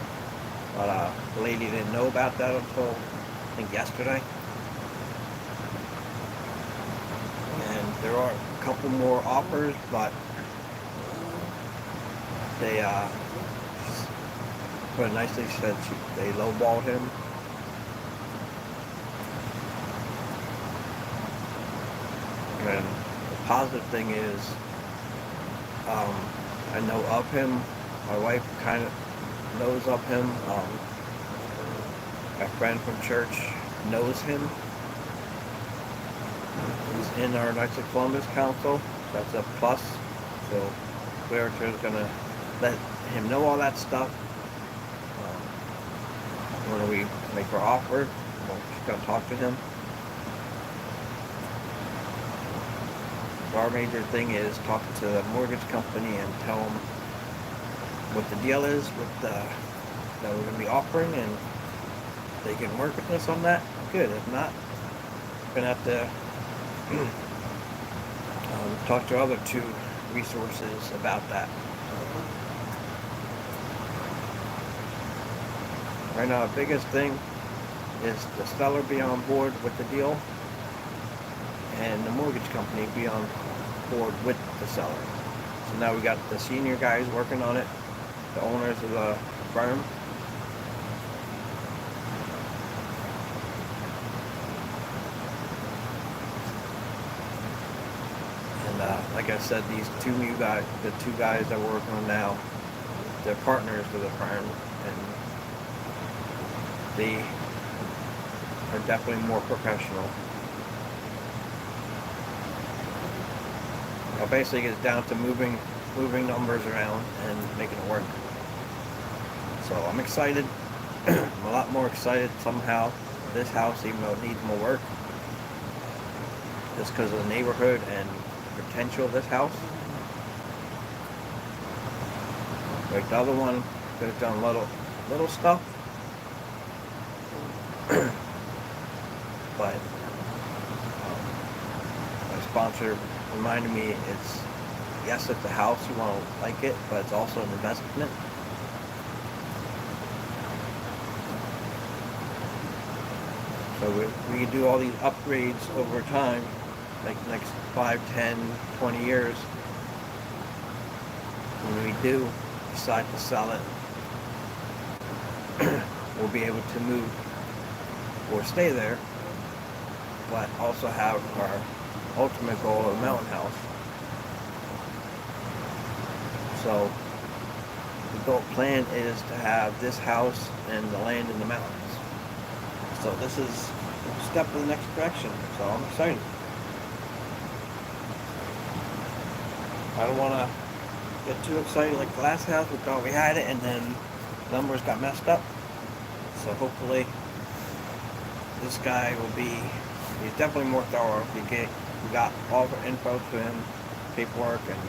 But the lady didn't know about that until I think yesterday. And there are a couple more offers, but they put it nicely, said they lowballed him. And the positive thing is, I know of him. My wife kind of knows of him. My friend from church knows him. He's in our Knights of Columbus Council. So that's a plus. So Claritor is going to let him know all that stuff. When we make our offer, she's going to talk to him. Our major thing is talk to the mortgage company and tell them what the deal is with that we're going to be offering, and if they can work with us on that, good. If not, we're going to have to talk to other two resources about that. Right now, the biggest thing is the seller be on board with the deal and the mortgage company be on board with the seller. So now we got the senior guys working on it, the owners of the firm. And like I said, these two new guys, the two guys that we're working on now, they're partners of the firm, and they are definitely more professional. Basically, it's down to moving numbers around and making it work. So I'm excited. I'm a lot more excited somehow this house, even though it needs more work, just because of the neighborhood and potential of this house. Like the other one, could have done little stuff, but my sponsor reminded me, yes, it's a house, you want to like it, but it's also an investment. So we can do all these upgrades over time, like next 5, 10, 20 years. When we do decide to sell it, we'll be able to move or stay there, but also have our ultimate goal of a mountain house. So the goal plan is to have this house and the land in the mountains. So this is a step in the next direction. So I'm excited. I don't want to get too excited like the last house. We thought we had it and then numbers got messed up. So hopefully this guy will be, he's definitely more thorough. We got all the info to him, paperwork, and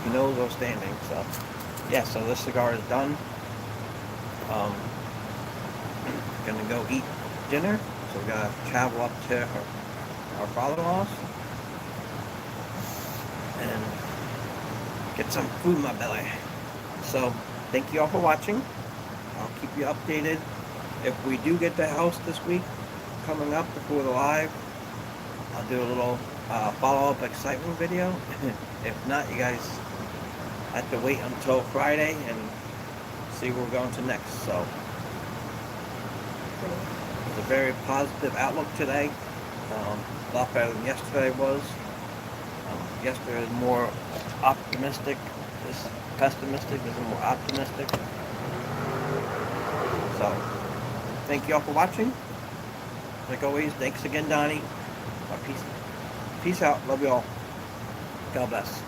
he knows what's standing. So yeah, so this cigar is done. Gonna go eat dinner. So we gotta travel up to our father-in-law's and get some food in my belly. So thank you all for watching. I'll keep you updated. If we do get the house this week coming up before the live, I'll do a little follow-up excitement video. If not, you guys have to wait until Friday and see where we're going to next. So it's a very positive outlook today. A lot better than yesterday was. Yesterday was more optimistic. This pessimistic. This is more optimistic. So thank you all for watching. Like always, thanks again, Donnie. Peace out. Love you all. God bless.